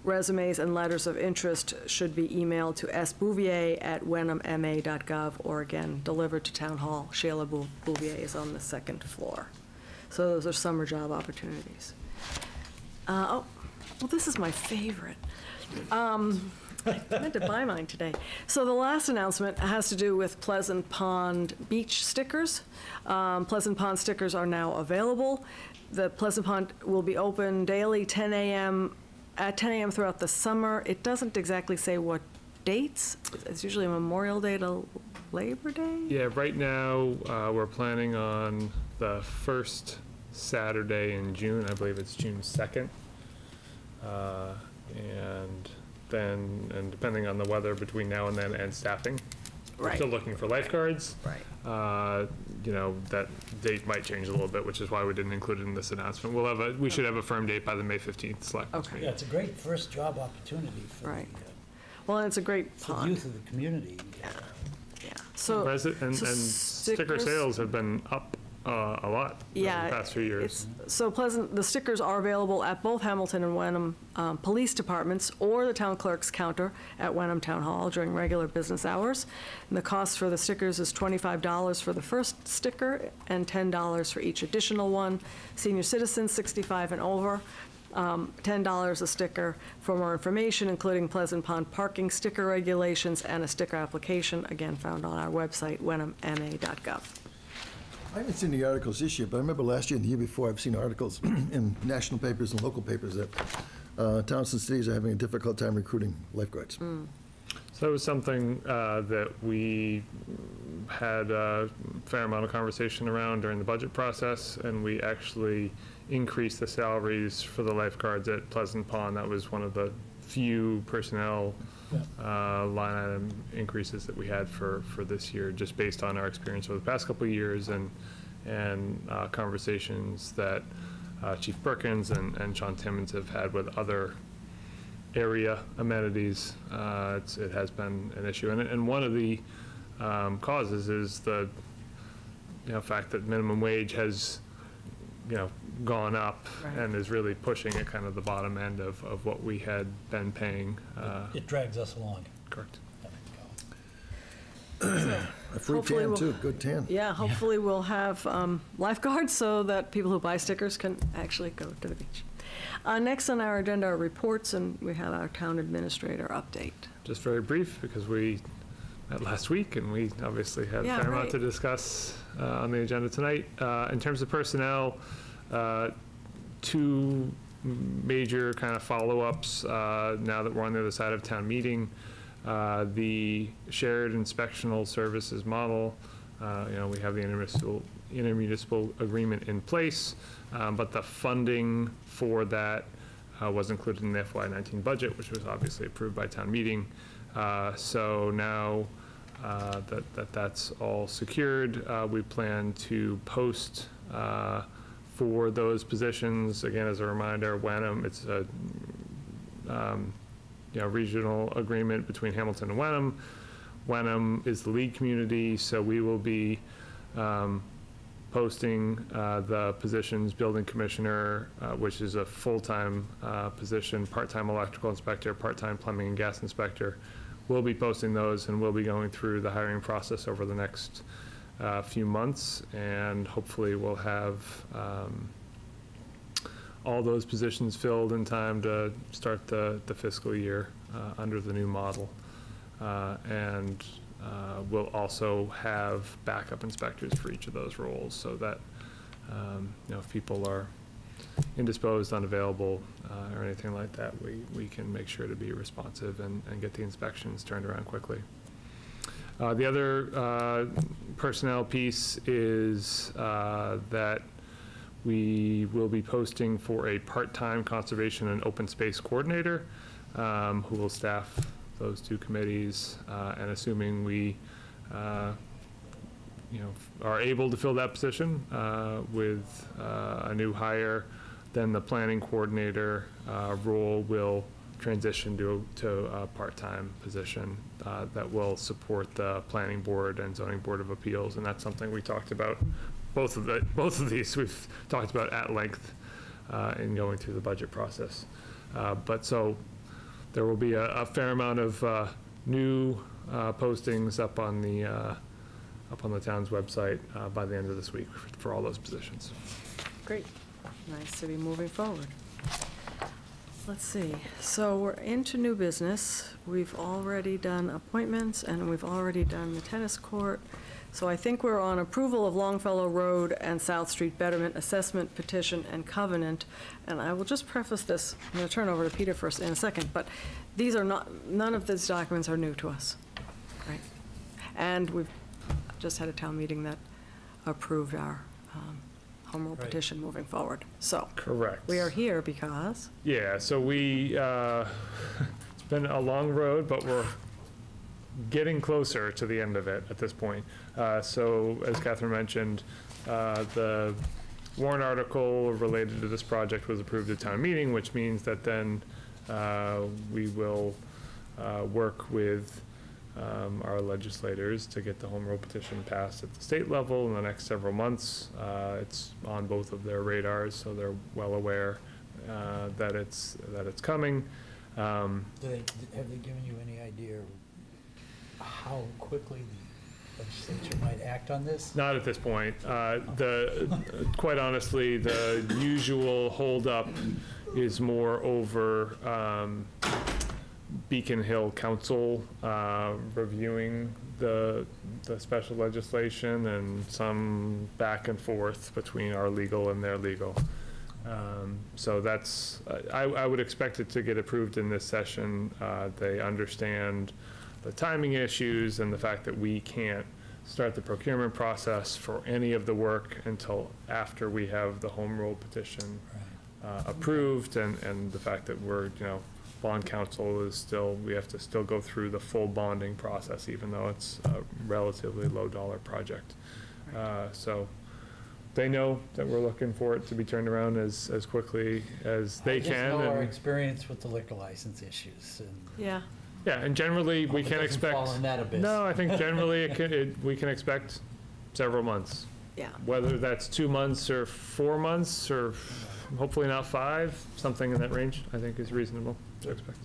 Resumes and letters of interest should be emailed to sbouvier@wenhamma.gov, or again, delivered to Town Hall. Sheila Bouvier is on the second floor. So those are summer job opportunities. Well, this is my favorite. I meant to buy mine today. So the last announcement has to do with Pleasant Pond beach stickers. Pleasant Pond stickers are now available. The Pleasant Pond will be open daily, 10 a.m. at 10 a.m. throughout the summer. It doesn't exactly say what dates. It's usually Memorial Day to Labor Day? Yeah, right now, we're planning on the first Saturday in June. I believe it's June 2nd. And then, and depending on the weather between now and then, and staffing. We're Right. still looking for lifeguards. Right. You know, that date might change a little bit, which is why we didn't include it in this announcement. We should have a firm date by the May 15th Selectmen's Okay. meeting. Yeah, it's a great first job opportunity for the, Right. Well, and it's a great for the pond. youth of the community. Yeah. So, And so sticker stickers- sales have been up a lot over Yeah, the past few years. So the stickers are available at both Hamilton and Wenham police departments, or the town clerk's counter at Wenham Town Hall during regular business hours. And the cost for the stickers is $25 for the first sticker and $10 for each additional one. Senior citizens, 65 and over, $10 a sticker. For more information, including Pleasant Pond parking sticker regulations and a sticker application, again, found on our website, wenhamma.gov. I haven't seen the articles this year, but I remember last year and the year before, I've seen articles in national papers and local papers that towns and cities are having a difficult time recruiting lifeguards. So it was something that we had a fair amount of conversation around during the budget process, and we actually increased the salaries for the lifeguards at Pleasant Pond. That was one of the few personnel line item increases that we had for this year, just based on our experience over the past couple of years and conversations that Chief Perkins and Sean Timmons have had with other area amenities. It has been an issue, and one of the causes is the fact that minimum wage has gone up and is really pushing at kind of the bottom end of what we had been paying. It drags us along. Correct. A free Hopefully tan we'll- too, good tan. Yeah, hopefully we'll have lifeguards so that people who buy stickers can actually go to the beach. Next on our agenda are reports, and we have our town administrator update. Just very brief, because we met last week, and we obviously had a Yeah, fair amount right. to discuss on the agenda tonight. In terms of personnel, two major kind of follow-ups now that we're on the other side of town meeting. The shared inspectional services model, we have the intermunicipal agreement in place, but the funding for that was included in the FY19 budget, which was obviously approved by town meeting. So now that's all secured, we plan to post for those positions. Again, as a reminder, Wenham, it's a regional agreement between Hamilton and Wenham. Wenham is the lead community, so we will be posting the positions, building commissioner, which is a full-time position, part-time electrical inspector, part-time plumbing and gas inspector. We'll be posting those, and we'll be going through the hiring process over the next few months, and hopefully we'll have all those positions filled in time to start the fiscal year under the new model. And we'll also have backup inspectors for each of those roles, so that if people are indisposed, unavailable, or anything like that, we can make sure to be responsive and get the inspections turned around quickly. The other personnel piece is that we will be posting for a part-time conservation and open space coordinator who will staff those two committees, and assuming we are able to fill that position with a new hire, then the planning coordinator role will transition to a part-time position that will support the planning board and zoning board of appeals, and that's something we talked about. Both of these we've talked about at length in going through the budget process. But so there will be a fair amount of new postings up on the town's website by the end of this week for all those positions. Great. Nice to be moving forward. Let's see. So we're into new business. We've already done appointments, and we've already done the tennis court. So I think we're on approval of Longfellow Road and South Street Betterment Assessment Petition and Covenant. And I will just preface this, I'm going to turn over to Peter first in a second, but these are none of these documents are new to us, right? And we've just had a town meeting that approved our home rule petition moving forward. So Correct. we are here because? Yeah, so we, it's been a long road, but we're getting closer to the end of it at this point. So as Catherine mentioned, the warrant article related to this project was approved at town meeting, which means that then we will work with our legislators to get the home rule petition passed at the state level in the next several months. It's on both of their radars, so they're well aware that it's coming. Have they given you any idea how quickly the legislature might act on this? Not at this point. Quite honestly, the usual holdup is more over Beacon Hill Council reviewing the special legislation and some back and forth between our legal and their legal. So that's, I would expect it to get approved in this session. They understand the timing issues and the fact that we can't start the procurement process for any of the work until after we have the home rule petition approved, and the fact that we're, you know, bond counsel is still, we have to still go through the full bonding process, even though it's a relatively low dollar project. So they know that we're looking for it to be turned around as quickly as they can. I just know our and- experience with the liquor license issues, and Yeah. Yeah, and generally, we Hope it can doesn't expect. fall in that abyss. No, I think generally, we can expect several months. Yeah. Whether that's 2 months or 4 months, or hopefully not 5, something in that range, I think is reasonable to expect.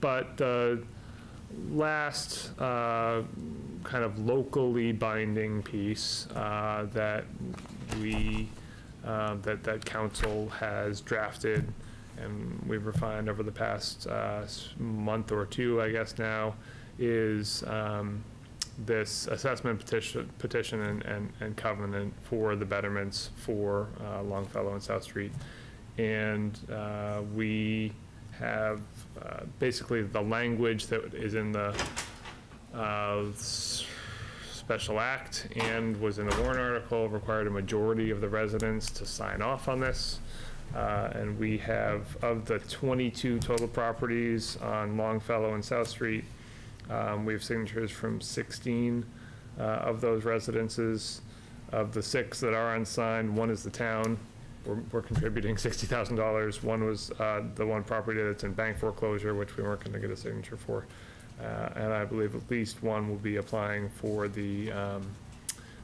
But the last kind of locally binding piece that that council has drafted and we've refined over the past month or two, I guess now, is this assessment petition and covenant for the betterments for Longfellow and South Street. And we have basically the language that is in the special act and was in the warrant article required a majority of the residents to sign off on this. And we have, of the 22 total properties on Longfellow and South Street, we have signatures from 16 of those residences. Of the 6 that are unsigned, 1 is the town. We're contributing $60,000. 1 was the one property that's in bank foreclosure, which we weren't going to get a signature for. And I believe at least 1 will be applying for the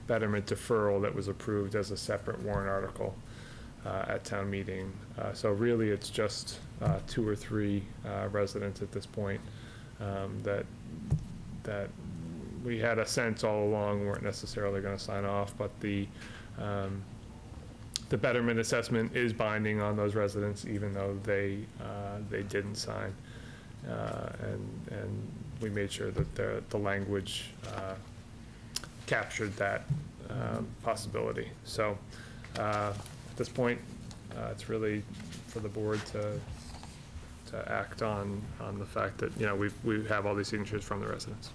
betterment deferral that was approved as a separate warrant article at town meeting. So really, it's just 2 or 3 residents at this point that we had a sense all along weren't necessarily going to sign off, but the betterment assessment is binding on those residents, even though they didn't sign, and we made sure that the language captured that possibility. So. At this point, it's really for the board to act on the fact that, you know, we have all these signatures from the residents.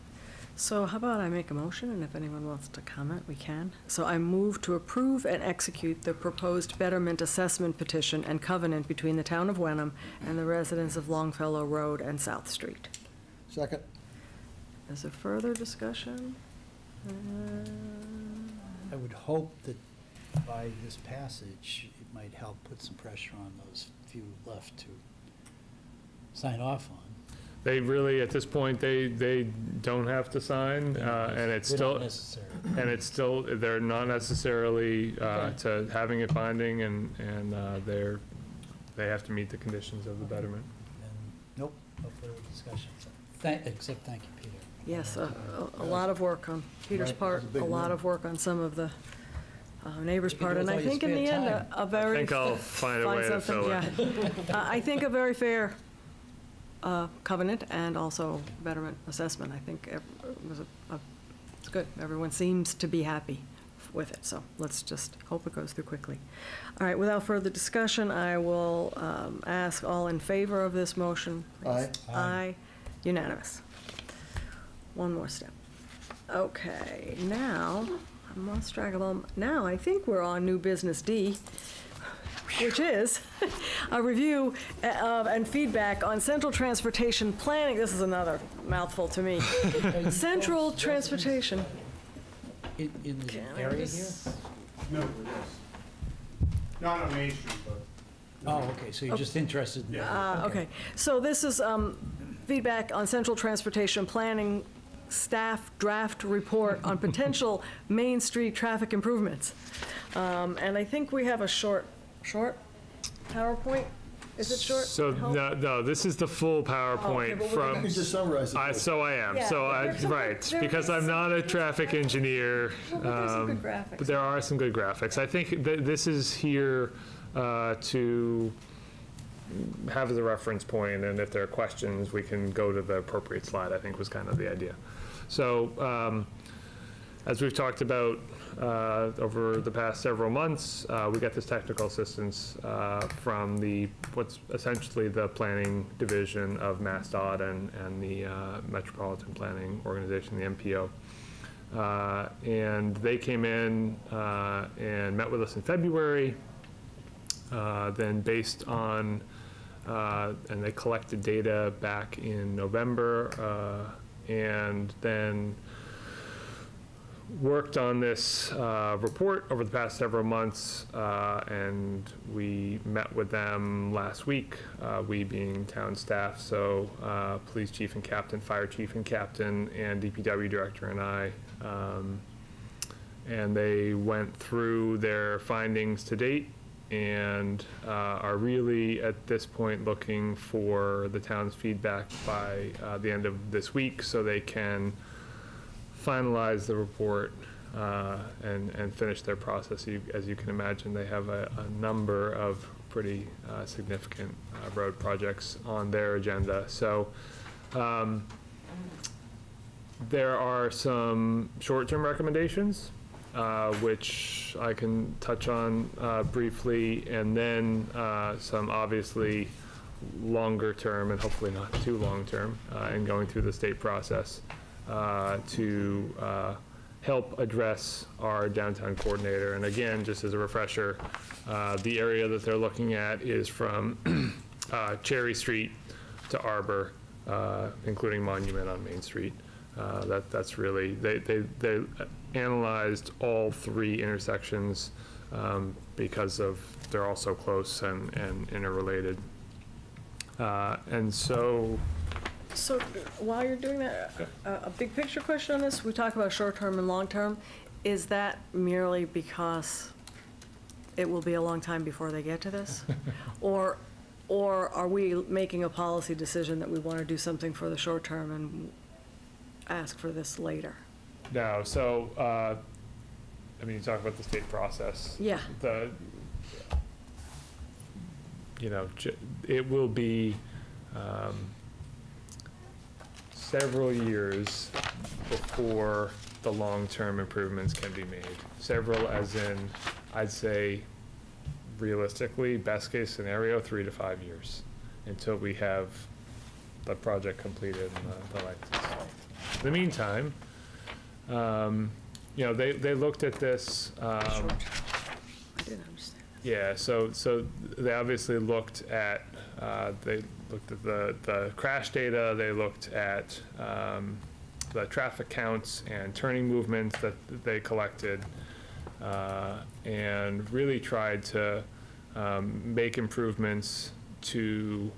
So how about I make a motion, and if anyone wants to comment, we can. So I move to approve and execute the proposed betterment assessment petition and covenant between the town of Wenham and the residents of Longfellow Road and South Street. Second. Is there further discussion? I would hope that by this passage, it might help put some pressure on those few left to sign off on. They really, at this point, they don't have to sign, and it's still, they're not necessarily to having it binding, and they have to meet the conditions of the betterment. And nope, no further discussion. Except thank you, Peter. Yes, a lot of work on Peter's Right, part, it was a big a lot win. of work on some of the neighbors' You can part, do and it I with all your think in the spare end, time. a very. I think I'll find a way to something, fill it. yeah. I think a very fair covenant and also betterment assessment. I think it was it's good. Everyone seems to be happy with it, so let's just hope it goes through quickly. All right, without further discussion, I will ask all in favor of this motion. Please. Aye. Aye. Unanimous. One more step. Okay, now, I'm lost track of them. Now, I think we're on new business D, which is a review and feedback on central transportation planning. This is another mouthful to me. Central transportation. In the Can I area here? just- No, it is. Not on Main Street, but. Oh, okay, so you're just interested in that. Okay, so this is feedback on central transportation planning staff draft report on potential Main Street traffic improvements. And I think we have a short PowerPoint? Is it short? So, no, this is the full PowerPoint but from. You can just summarize it. So I am, Yeah, there's some right, good- because I'm not a traffic engineer. Well, but there's some good graphics. But there are some good graphics. I think this is here to have as a reference point, and if there are questions, we can go to the appropriate slide, I think was kind of the idea. So, as we've talked about over the past several months. We got this technical assistance from what's essentially the planning division of MassDOT and the Metropolitan Planning Organization, the MPO. And they came in and met with us in February. Then based on, and they collected data back in November, and then worked on this report over the past several months, and we met with them last week, we being town staff, so police chief and captain, fire chief and captain, and DPW director and I. And they went through their findings to date and are really at this point looking for the town's feedback by the end of this week so they can finalize the report and finish their process. As you can imagine, they have a number of pretty significant road projects on their agenda. So there are some short-term recommendations, which I can touch on briefly, and then some obviously longer term, and hopefully not too long term, in going through the state process to help address our downtown coordinator. And again, just as a refresher, the area that they're looking at is from Cherry Street to Arbor, including Monument on Main Street. That's really, they analyzed all three intersections because they're all so close and interrelated. And so while you're doing that, a big picture question on this, we talk about short-term and long-term. Is that merely because it will be a long time before they get to this? Or are we making a policy decision that we want to do something for the short term and ask for this later? No, so, I mean, you talk about the state process. Yeah. It will be several years before the long-term improvements can be made. Several as in, I'd say, realistically, best case scenario, 3 to 5 years until we have the project completed and the lights installed. In the meantime, they looked at this. I didn't understand. Yeah, so they obviously looked at the crash data. They looked at the traffic counts and turning movements that they collected, and really tried to make improvements to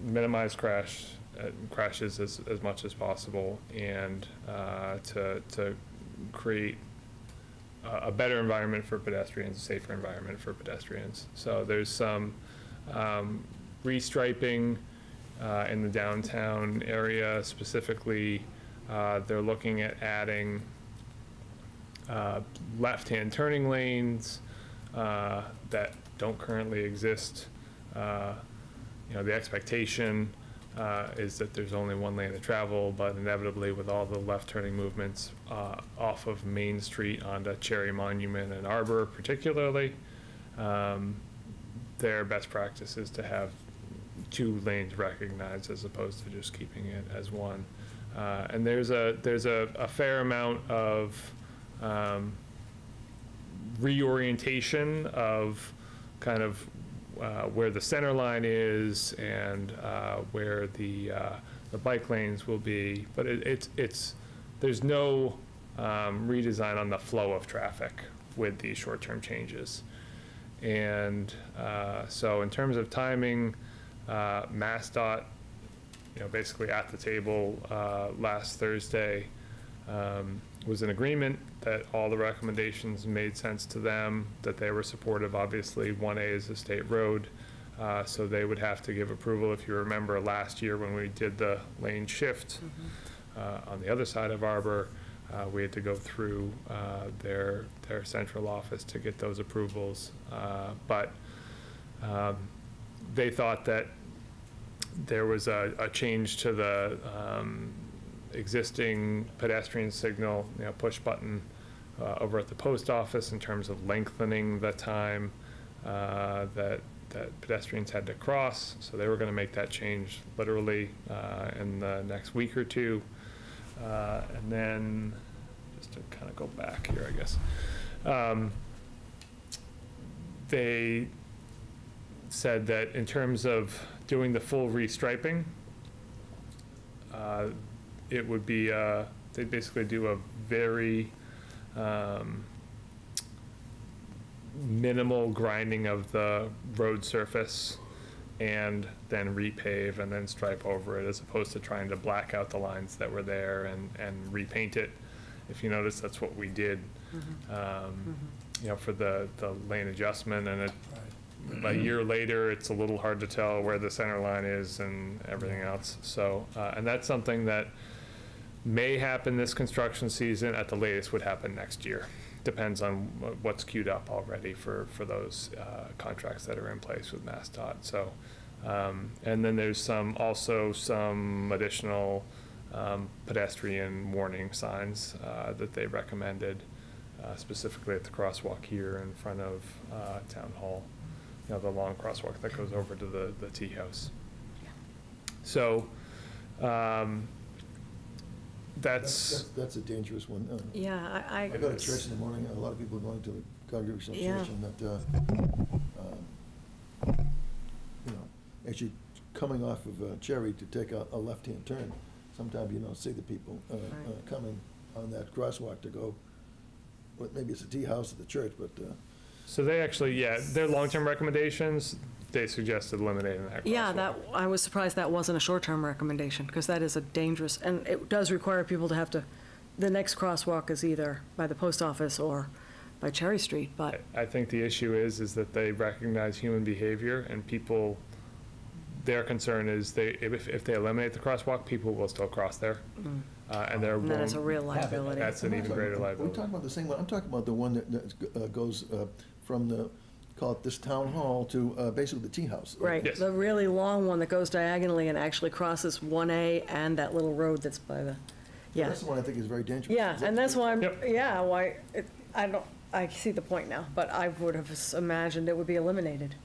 minimize crashes as much as possible, and to create a better environment for pedestrians, a safer environment for pedestrians. So there's some restriping in the downtown area. Specifically, they're looking at adding left-hand turning lanes that don't currently exist. The expectation is that there's only one lane of travel, but inevitably with all the left turning movements off of Main Street onto Cherry, Monument, and Arbor particularly, their best practice is to have 2 lanes recognized as opposed to just keeping it as one. And there's a fair amount of reorientation of kind of where the center line is and where the bike lanes will be, but there's no redesign on the flow of traffic with these short-term changes. And so in terms of timing, MassDOT, basically at the table last Thursday, was in agreement that all the recommendations made sense to them, that they were supportive. Obviously, 1A is a state road, so they would have to give approval. If you remember last year when we did the lane shift on the other side of Arbor, we had to go through their central office to get those approvals. But they thought that there was a change to the existing pedestrian signal, push button over at the post office in terms of lengthening the time that pedestrians had to cross. So they were going to make that change literally in the next week or two. And then, just to kind of go back here, I guess, they said that in terms of doing the full restriping, it would be, they basically do a very minimal grinding of the road surface and then repave and then stripe over it, as opposed to trying to black out the lines that were there and repaint it. If you notice, that's what we did, for the lane adjustment, and a year later, it's a little hard to tell where the center line is and everything else. So, and that's something that may happen this construction season, at the latest would happen next year. Depends on what's queued up already for those contracts that are in place with MassDOT. So, and then there's also some additional pedestrian warning signs that they recommended, specifically at the crosswalk here in front of Town Hall. The long crosswalk that goes over to the tea house. So that's a dangerous one. Yeah, I go to church in the morning, a lot of people are going to the Congregational Yeah. Church, and that, as you're coming off of Cherry to take a left-hand turn, sometimes you don't see the people coming on that crosswalk to go, well, maybe it's a tea house at the church, but so they actually, their long-term recommendations, they suggested eliminating that crosswalk. Yeah, I was surprised that wasn't a short-term recommendation, because that is a dangerous, and it does require people to have to, the next crosswalk is either by the post office or by Cherry Street, but. I think the issue is that they recognize human behavior, and people, their concern is if they eliminate the crosswalk, people will still cross there. And they're And that is a real liability. That's an even greater liability. we're talking about the same one. I'm talking about the one that goes from call it this town hall to basically the tea house. Right, Yes. the really long one that goes diagonally and actually crosses 1A and that little road that's by the, yeah. That's the one I think is very dangerous. Yeah, and that's why Yep. I see the point now, but I would have imagined it would be eliminated.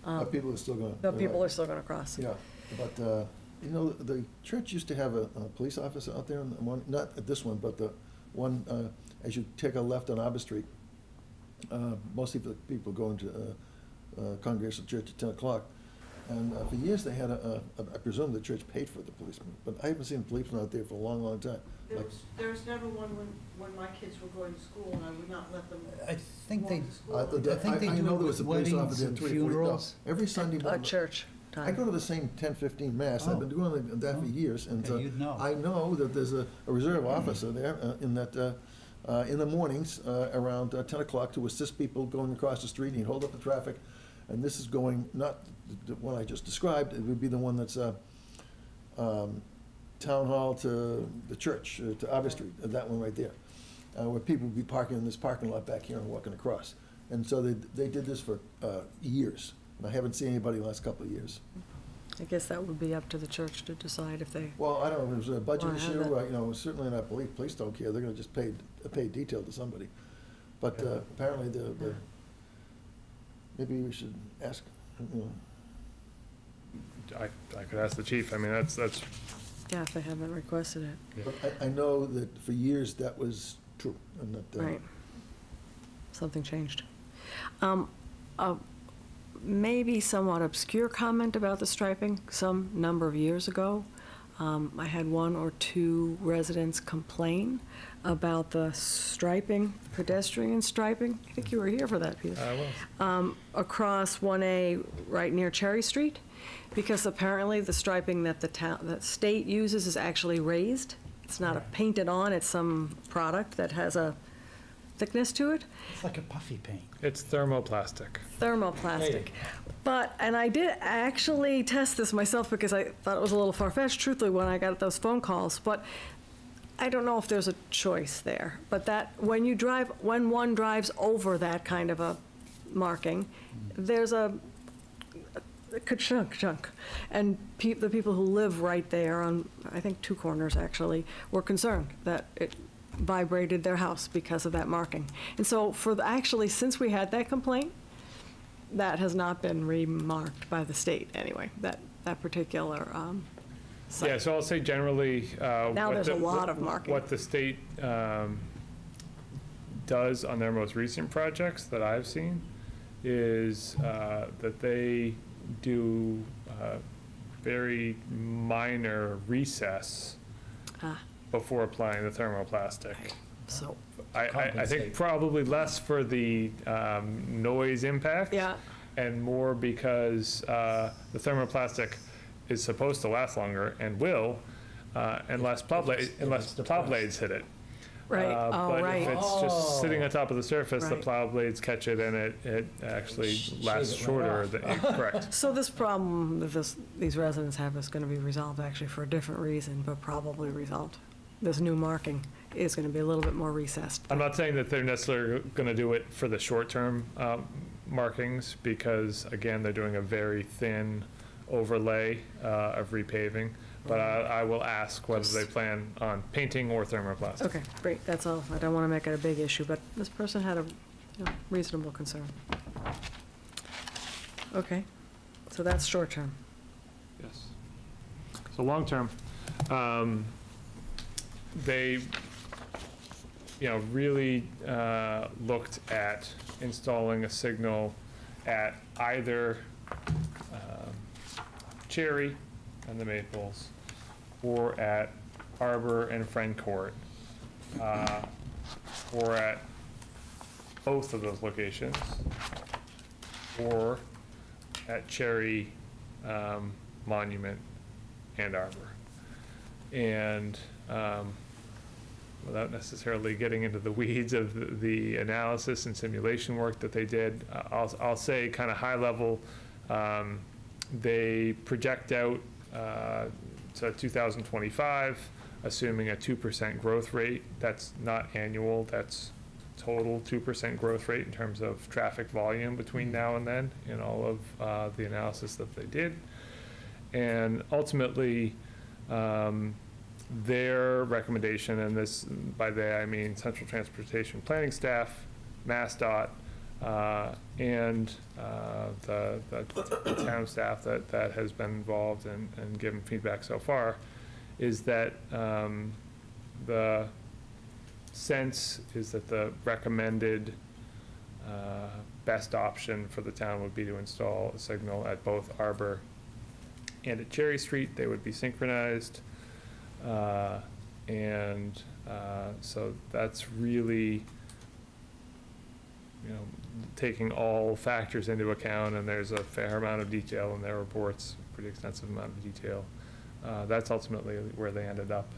But people are still going. The people are still gonna cross. Yeah, but, the church used to have a police officer out there, on the one, not at this one, but the one, as you take a left on Arbor Street, mostly the people going to Congregational Church at 10 o'clock. And for years, they had I presume the church paid for the policeman, but I haven't seen a policeman out there for a long, long time. There was never one when my kids were going to school, and I would not let them I think they, walk to school. I think they I do know it there was a with police weddings officer and there 3 or 4 funerals. every Sunday A morning. church I time. go to the same 10:15 mass. I've been doing that for years, and Okay, you'd know. I know that there's a reserve officer there in that, in the mornings, around 10 o'clock to assist people going across the street, and he'd hold up the traffic. And this is going, not the one I just described, it would be the one that's Town Hall to the church, to Arbor Street, that one right there, where people would be parking in this parking lot back here and walking across. And so they did this for years, and I haven't seen anybody the last couple of years. I guess that would be up to the church to decide if they, Well, I don't know, if it was a budget Wanna have issue, that. certainly not police don't care, they're gonna just pay detail to somebody. But apparently maybe we should ask, I could ask the chief. I mean, that's yeah, if they haven't requested it. But I know that for years that was true, and that. Right. Something changed. Maybe somewhat obscure comment about the striping. Some number of years ago, I had 1 or 2 residents complain about the striping, pedestrian striping. I think you were here for that, Peter. I was. Across 1A, right near Cherry Street, because apparently the striping that the state uses is actually raised. It's not painted on, it's some product that has a thickness to it. It's like a puffy paint. It's thermoplastic. Thermoplastic. But, and I did actually test this myself because I thought it was a little far-fetched, truthfully, when I got those phone calls, but I don't know if there's a choice there. But that, when one drives over that kind of a marking, there's ka-chunk. And the people who live right there on, I think, two corners actually, were concerned that it vibrated their house because of that marking. And so actually, since we had that complaint, that has not been remarked by the state anyway, that particular site. Yeah, so I'll say generally. Now there's a lot of marking. What the state does on their most recent projects that I've seen is that they do very minor recess before applying the thermoplastic. So, I think probably less for the noise impact. yeah, And more because the thermoplastic is supposed to last longer and will, unless plow blades hit it. right, But right. if it's just sitting on top of the surface, the Right. plow blades catch it and it actually lasts it right shorter. off. Correct. So this problem that these residents have is going to be resolved actually for a different reason, but probably resolved. This new marking is going to be a little bit more recessed. I'm not saying that they're necessarily going to do it for the short-term markings, because again, they're doing a very thin overlay of repaving. But I will ask whether they plan on painting or thermoplastic. Okay, great, that's all. I don't want to make it a big issue, but this person had a reasonable concern. Okay, so that's short-term. Yes. So long-term, they, really looked at installing a signal at either Cherry and the Maples, or at Arbor and Friend Court, or at both of those locations, or at Cherry, Monument, and Arbor. And without necessarily getting into the weeds of the analysis and simulation work that they did, I'll say kind of high level, they project out to 2025, assuming a 2% growth rate. That's not annual, that's total 2% growth rate in terms of traffic volume between now and then in all of the analysis that they did. And ultimately, their recommendation, and this, by they I mean Central Transportation Planning staff, MassDOT, and the town staff that has been involved and given feedback so far, is that the sense is that the recommended best option for the town would be to install a signal at both Arbor and at Cherry Street. They would be synchronized. So that's really, taking all factors into account, and there's a fair amount of detail in their reports, pretty extensive amount of detail. That's ultimately where they ended up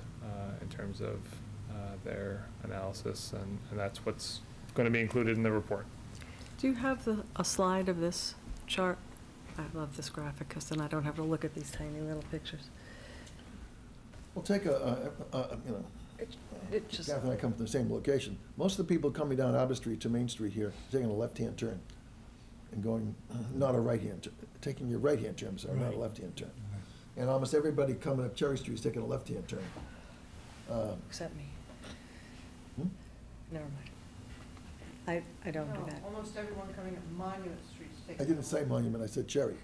in terms of their analysis, and that's what's going to be included in the report. Do you have a slide of this chart? I love this graphic, because then I don't have to look at these tiny little pictures. We'll take It just, Catherine and I come from the same location. Most of the people coming down Arbor Street to Main Street here, taking a left-hand turn and going, not a right-hand, taking your right-hand turn, sorry, not a left-hand turn. And almost everybody coming up Cherry Street is taking a left-hand turn. except me. Hmm? Never mind. I don't do that. Almost everyone coming up Monument Street is taking. I didn't say Monument, I said Cherry.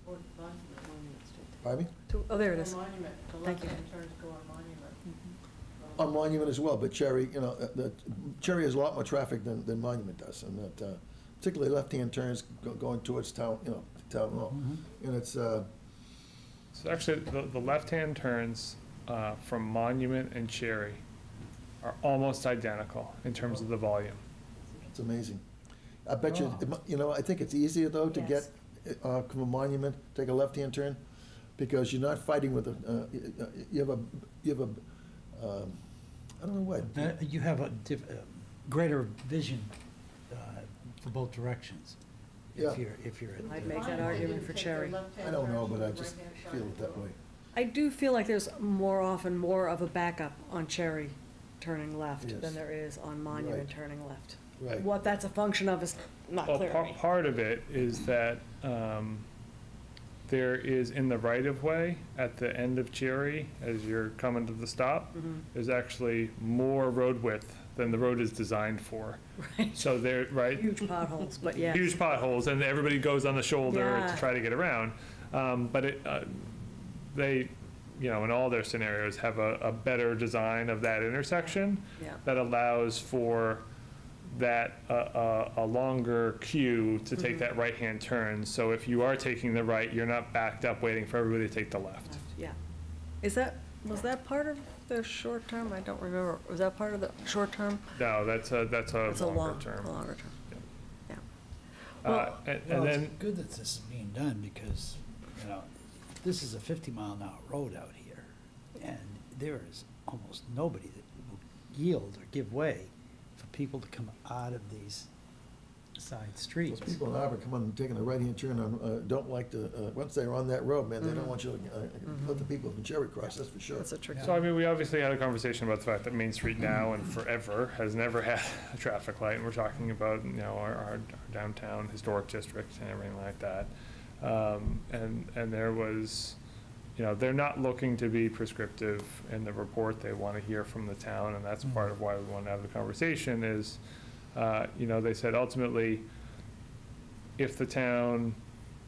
Or Monument Street. Pardon me? Oh, there it is. Monument, the Thank you. left-hand turns go on Monument. On Monument as well, but Cherry, Cherry has a lot more traffic than Monument does, and that, particularly left-hand turns going towards town, town hall. And it's, So actually, the left-hand turns from Monument and Cherry are almost identical in terms of the volume. it's amazing. I bet you, I think it's easier though to get, from a Monument, take a left-hand turn, because you're not fighting with you have a, I don't know what. You have a greater vision for both directions. Yeah. If you're at. I'd make that argument for Cherry. I don't know, but I just feel it that way. I do feel like there's more often more of a backup on Cherry turning left Yes. than there is on Monument Right. turning left. Right. What that's a function of is not Well, clear to me. part of it is that there is in the right-of-way at the end of Cherry, as you're coming to the stop, there's actually more road width than the road is designed for. Right. So there, right? Huge potholes, but yeah. Huge potholes, and everybody goes on the shoulder Yeah. to try to get around. But they, you know, in all their scenarios, have a better design of that intersection Yeah. that allows for that, a longer queue to take that right-hand turn. So if you are taking the right, you're not backed up waiting for everybody to take the left. Yeah. Was that part of the short term? I don't remember. Was that part of the short term? No, that's a It's longer term. A longer term. Yeah. And Well, then, it's good that this is being done because, you know, this is a 50-mile-an-hour road out here, and there is almost nobody that will yield or give way for people to come out of these side streets. Those people in Arbor come on, taking a right-hand turn on, don't like to, once they're on that road, man, they don't want you to, let the people from Cherry cross, that's for sure. That's a tricky. so I mean, we obviously had a conversation about the fact that Main Street now and forever has never had a traffic light, and we're talking about, you know, our downtown historic district and everything like that. And there was, you know, they're not looking to be prescriptive in the report. They want to hear from the town, and that's part of why we want to have the conversation is, you know, they said ultimately, if the town,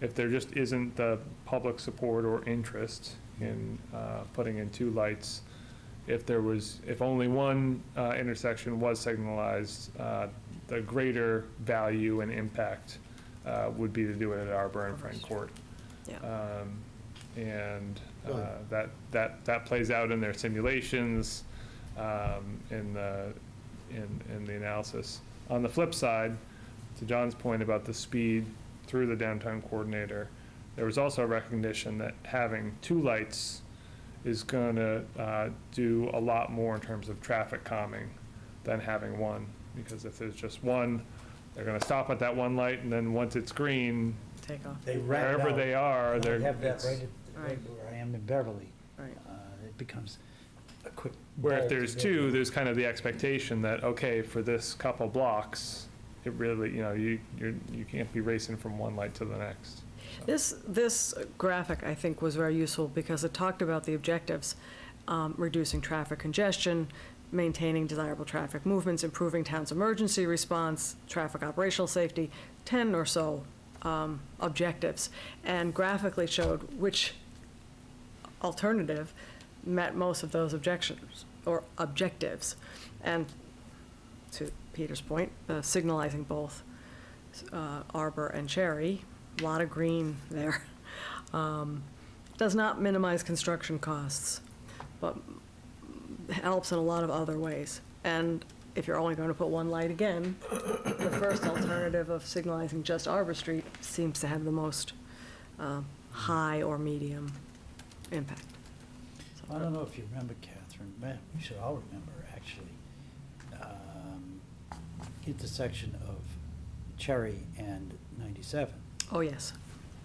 if there just isn't the public support or interest in putting in 2 lights, if only one intersection was signalized, the greater value and impact would be to do it at Arbor and Frank Court. Yeah. And that plays out in their simulations, in the analysis. On the flip side, to John's point about the speed through the downtown coordinator, there was also a recognition that having 2 lights is gonna do a lot more in terms of traffic calming than having 1. Because if there's just 1, they're gonna stop at that 1 light, and then once it's green, Take off. They wrap it wherever out. they are, I they're. have that it's- right where I am in Beverly. Right. It becomes a quick. Where if bolt to there's get 2, there. there's kind of the expectation that, okay, for this couple blocks, it really, you know, you can't be racing from 1 light to the next. This graphic, I think, was very useful because it talked about the objectives, reducing traffic congestion, maintaining desirable traffic movements, improving town's emergency response, traffic operational safety, 10 or so objectives, and graphically showed which alternative met most of those objections or objectives. And to Peter's point, signalizing both Arbor and Cherry, a lot of green there, does not minimize construction costs, but helps in a lot of other ways. And if you're only going to put 1 light again, the first alternative of signalizing just Arbor Street seems to have the most high or medium impact. I don't know if you remember, Catherine, man, we should all remember, actually, intersection of Cherry and 97. Oh, yes.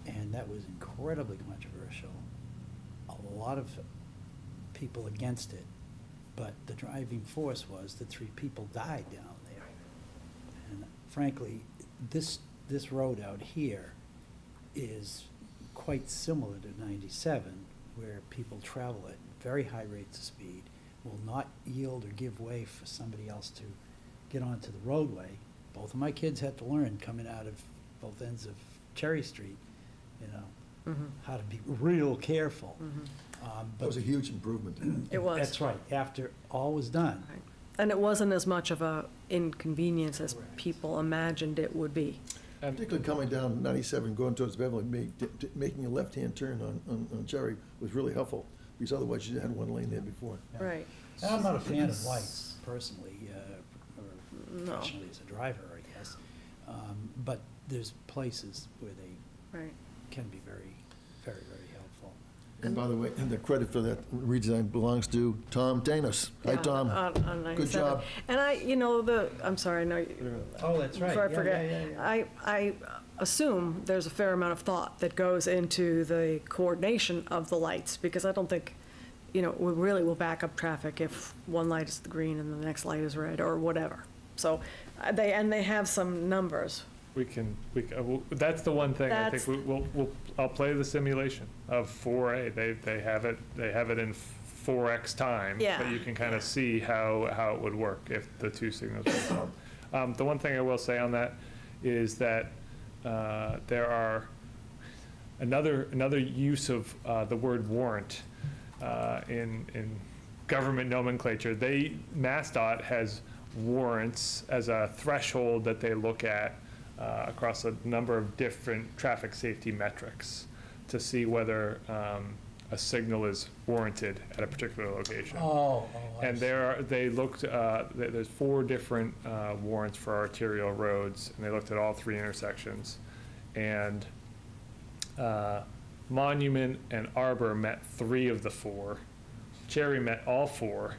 And that was incredibly controversial. A lot of people against it, but the driving force was that 3 people died down there. And frankly, this road out here is quite similar to 97, where people travel at very high rates of speed, will not yield or give way for somebody else to get onto the roadway. Both of my kids had to learn coming out of both ends of Cherry Street, you know, how to be real careful. That was a huge improvement. It was. That's right, after all was done. Right. And it wasn't as much of a inconvenience as Correct. people imagined it would be. Particularly coming down 97, going towards Beverly, making a left-hand turn on Cherry was really helpful, because otherwise you had 1 lane there before. Yeah. Right. And I'm not a fan of lights personally, or No. professionally as a driver, I guess. But there's places where they Right. can be very, very, very helpful. And by the way, and the credit for that redesign belongs to Tom Danis. Hi, Yeah, Tom. on Good 97. job. And I'm sorry, I know, Oh, that's right. before I Yeah, forget, yeah, yeah. I assume there's a fair amount of thought that goes into the coordination of the lights, because I don't think, you know, we really will back up traffic if 1 light is green and the next light is red or whatever. So they have some numbers that's the one thing I That's- think I'll play the simulation of 4A. They have it in 4X time. Yeah. But you can kind of see how it would work if the two signals were called. The one thing I will say on that is that there are another use of the word warrant in government nomenclature. MassDOT has warrants as a threshold that they look at across a number of different traffic safety metrics to see whether a signal is warranted at a particular location. And there's 4 different warrants for arterial roads, and they looked at all 3 intersections. And Monument and Arbor met 3 of the 4. Cherry met all 4,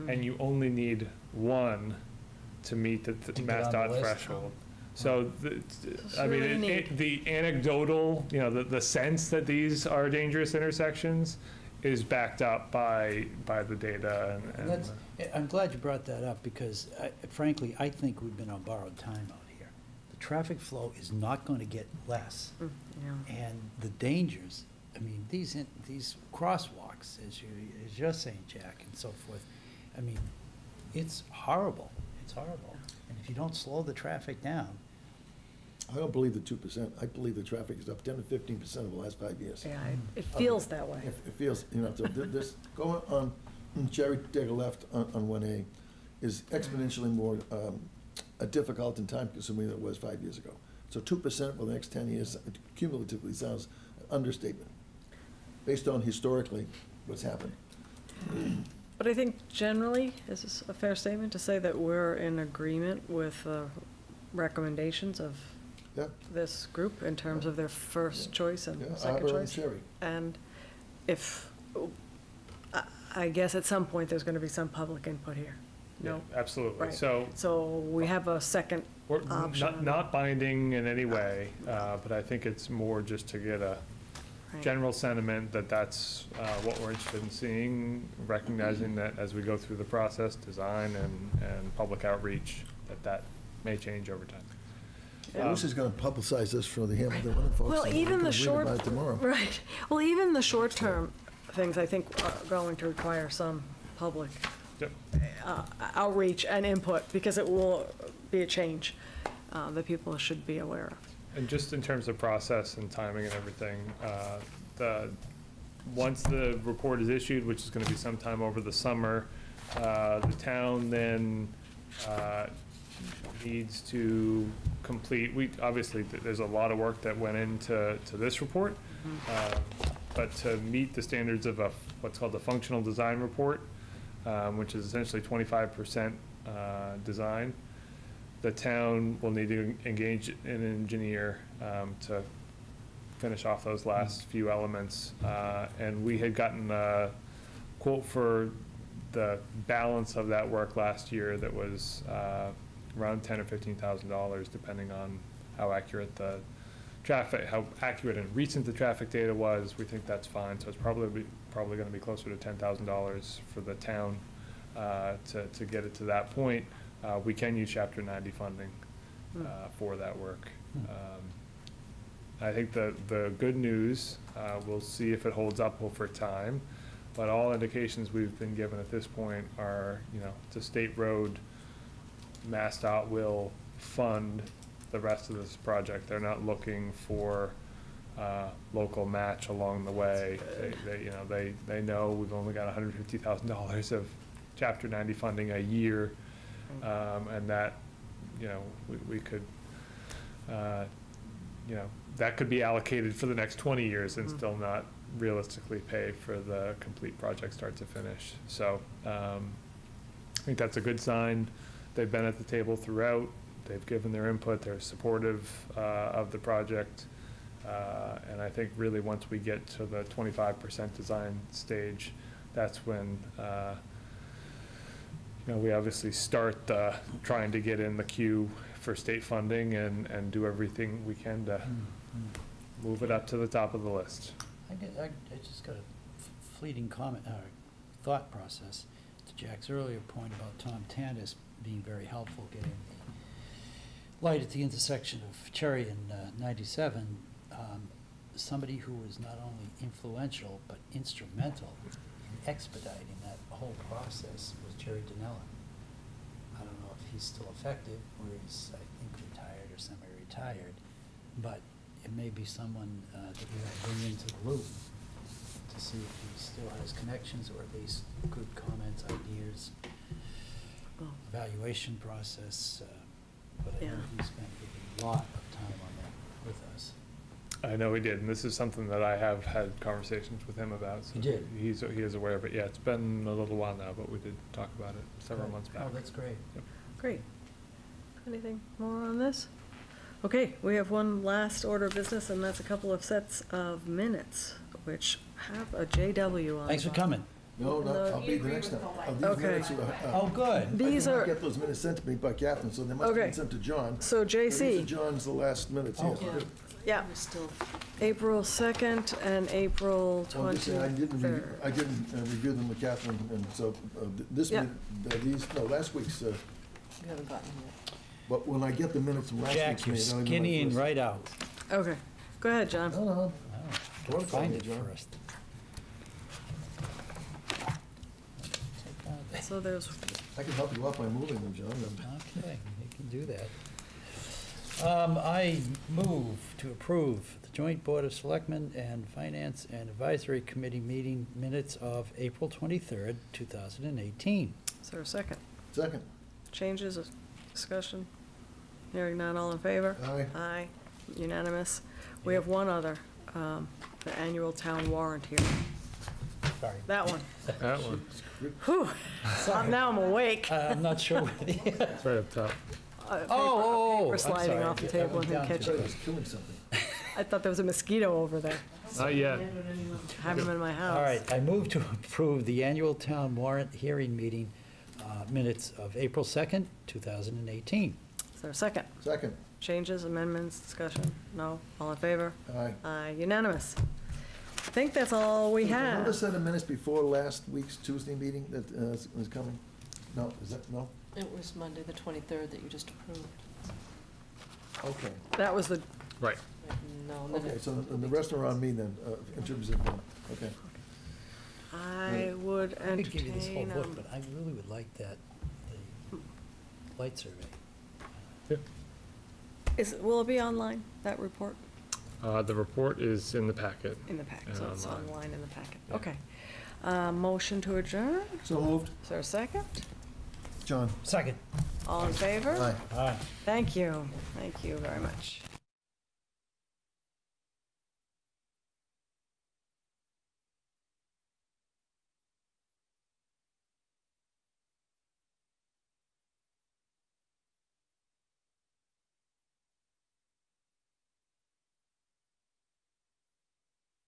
and you only need 1 to meet the To get on the MassDOT list. threshold. So, I really mean, neat. the anecdotal, the sense that these are dangerous intersections is backed up by the data and I'm glad you brought that up, because frankly, I think we've been on borrowed time out here. The traffic flow is not going to get less. Yeah. And the dangers, I mean, these crosswalks, as you're saying, Jack, and so forth, I mean, it's horrible. It's horrible. And if you don't slow the traffic down, I don't believe the 2%. I believe the traffic is up 10 to 15% over the last 5 years. Yeah, it feels that way. It feels, so this, going on Cherry, take a left on 1A is exponentially more difficult and time-consuming than it was 5 years ago. So 2% for the next 10 years cumulatively sounds an understatement, based on historically what's happened. But I think generally, is this a fair statement to say that we're in agreement with recommendations of Yeah. this group in terms of their first choice and Yeah, second Arbor and choice? Cherry. And if, I guess at some point, there's gonna be some public input here. No? absolutely. Right. So we have a second we're option. not binding in any way, but I think it's more just to get a Right. general sentiment that that's what we're interested in seeing, recognizing that as we go through the process, design and public outreach, that may change over time. Bruce is gonna publicize this for the Hamilton Wenham folks. Well, and we're even gonna the read short, about it tomorrow. right, well, even the short-term things, I think, are going to require some public Yep. outreach and input, because it will be a change that people should be aware of. And just in terms of process and timing and everything, once the report is issued, which is gonna be sometime over the summer, the town then needs to complete, obviously, there's a lot of work that went into this report, but to meet the standards of what's called the functional design report, which is essentially 25% design, the town will need to engage an engineer to finish off those last few elements. And we had gotten a quote for the balance of that work last year that was around $10,000 or $15,000, depending on how accurate how accurate and recent the traffic data was. We think that's fine, so it's probably going to be closer to $10,000 for the town to get it to that point. We can use Chapter 90 funding for that work. I think the good news, we'll see if it holds up over time, but all indications we've been given at this point are, it's a state road. MassDOT will fund the rest of this project. They're not looking for local match along the way. They know we've only got $150,000 of Chapter 90 funding a year, and that, we could, that could be allocated for the next 20 years and still not realistically pay for the complete project start to finish. So I think that's a good sign. They've been at the table throughout. They've given their input. They're supportive of the project. And I think really once we get to the 25% design stage, that's when we obviously start trying to get in the queue for state funding and do everything we can to move it up to the top of the list. I just got a fleeting comment, thought process to Jack's earlier point about Tom Tanis being very helpful getting light at the intersection of Cherry and 97, somebody who was not only influential but instrumental in expediting that whole process was Jerry Dinella. I don't know if he's still effective, or he's, I think, retired or semi-retired, but it may be someone that we ought to bring into the loop to see if he still has connections, or at least good comments, ideas, evaluation process, but I know he spent a lot of time on that with us. I know he did, and this is something that I have had conversations with him about. So You did? He is aware of it. Yeah, it's been a little while now, but we did talk about it several Good. months back. Oh, that's great. Yep. Great. Anything more on this? Okay, we have one last order of business, and that's a couple of sets of minutes, which have a JW on. Thanks for them. coming. No, No, I'll be the next time. These Okay. minutes Oh, good. These I did are- not get those minutes sent to me by Catherine, so they must have Okay. been sent to John. So These are JC, John's the last minutes, Oh, yes. good. yeah, April 2nd and April Well, I'm just saying, I didn't review, 23rd. I didn't review them with Catherine, and so this, Yeah. last week's, You haven't gotten them yet. but when I get the minutes from last Jack, week's you're meeting, I'll give skinny my and first. right out. Okay, go ahead, John. No, no, Oh, Don't gotta find call it me, John. first. So there's, I can help you out by moving them, John. Okay, you can do that. I move to approve the joint Board of Selectmen and Finance and Advisory Committee meeting minutes of April 23rd, 2018. is there a second? Second, Changes, discussion? Hearing none, all in favor? aye. Aye, unanimous. We have one other, the annual town warrant here. Sorry. That one. That one, Whew, now I'm awake. I'm not sure where the, it's right up top. Paper I'm sliding sorry. off the I table went and him down to catching. I was killing something. I thought there was a mosquito over there. Not yet. I have him in my house. All right, I move to approve the annual town warrant hearing meeting minutes of April 2nd, 2018. Is there a second? Second, Changes, amendments, discussion? No? All in favor? aye. Aye, unanimous. I think that's all we Another have. set of minutes before last week's Tuesday meeting that is coming? No, is that, no? It was Monday, the 23rd, that you just approved. Okay, That was the, Right. No, and then okay, it- so the rest are on me then, in terms of, okay. I would I could give you this whole entertain, book, but I really would like that, the light survey. will it be online, that report? The report is in the packet. In the packet, so it's Online. online in the packet. Yeah. Okay. Motion to adjourn? So moved. Is there a second? John? Second. All in favor? Aye. Aye. Thank you. Thank you very much.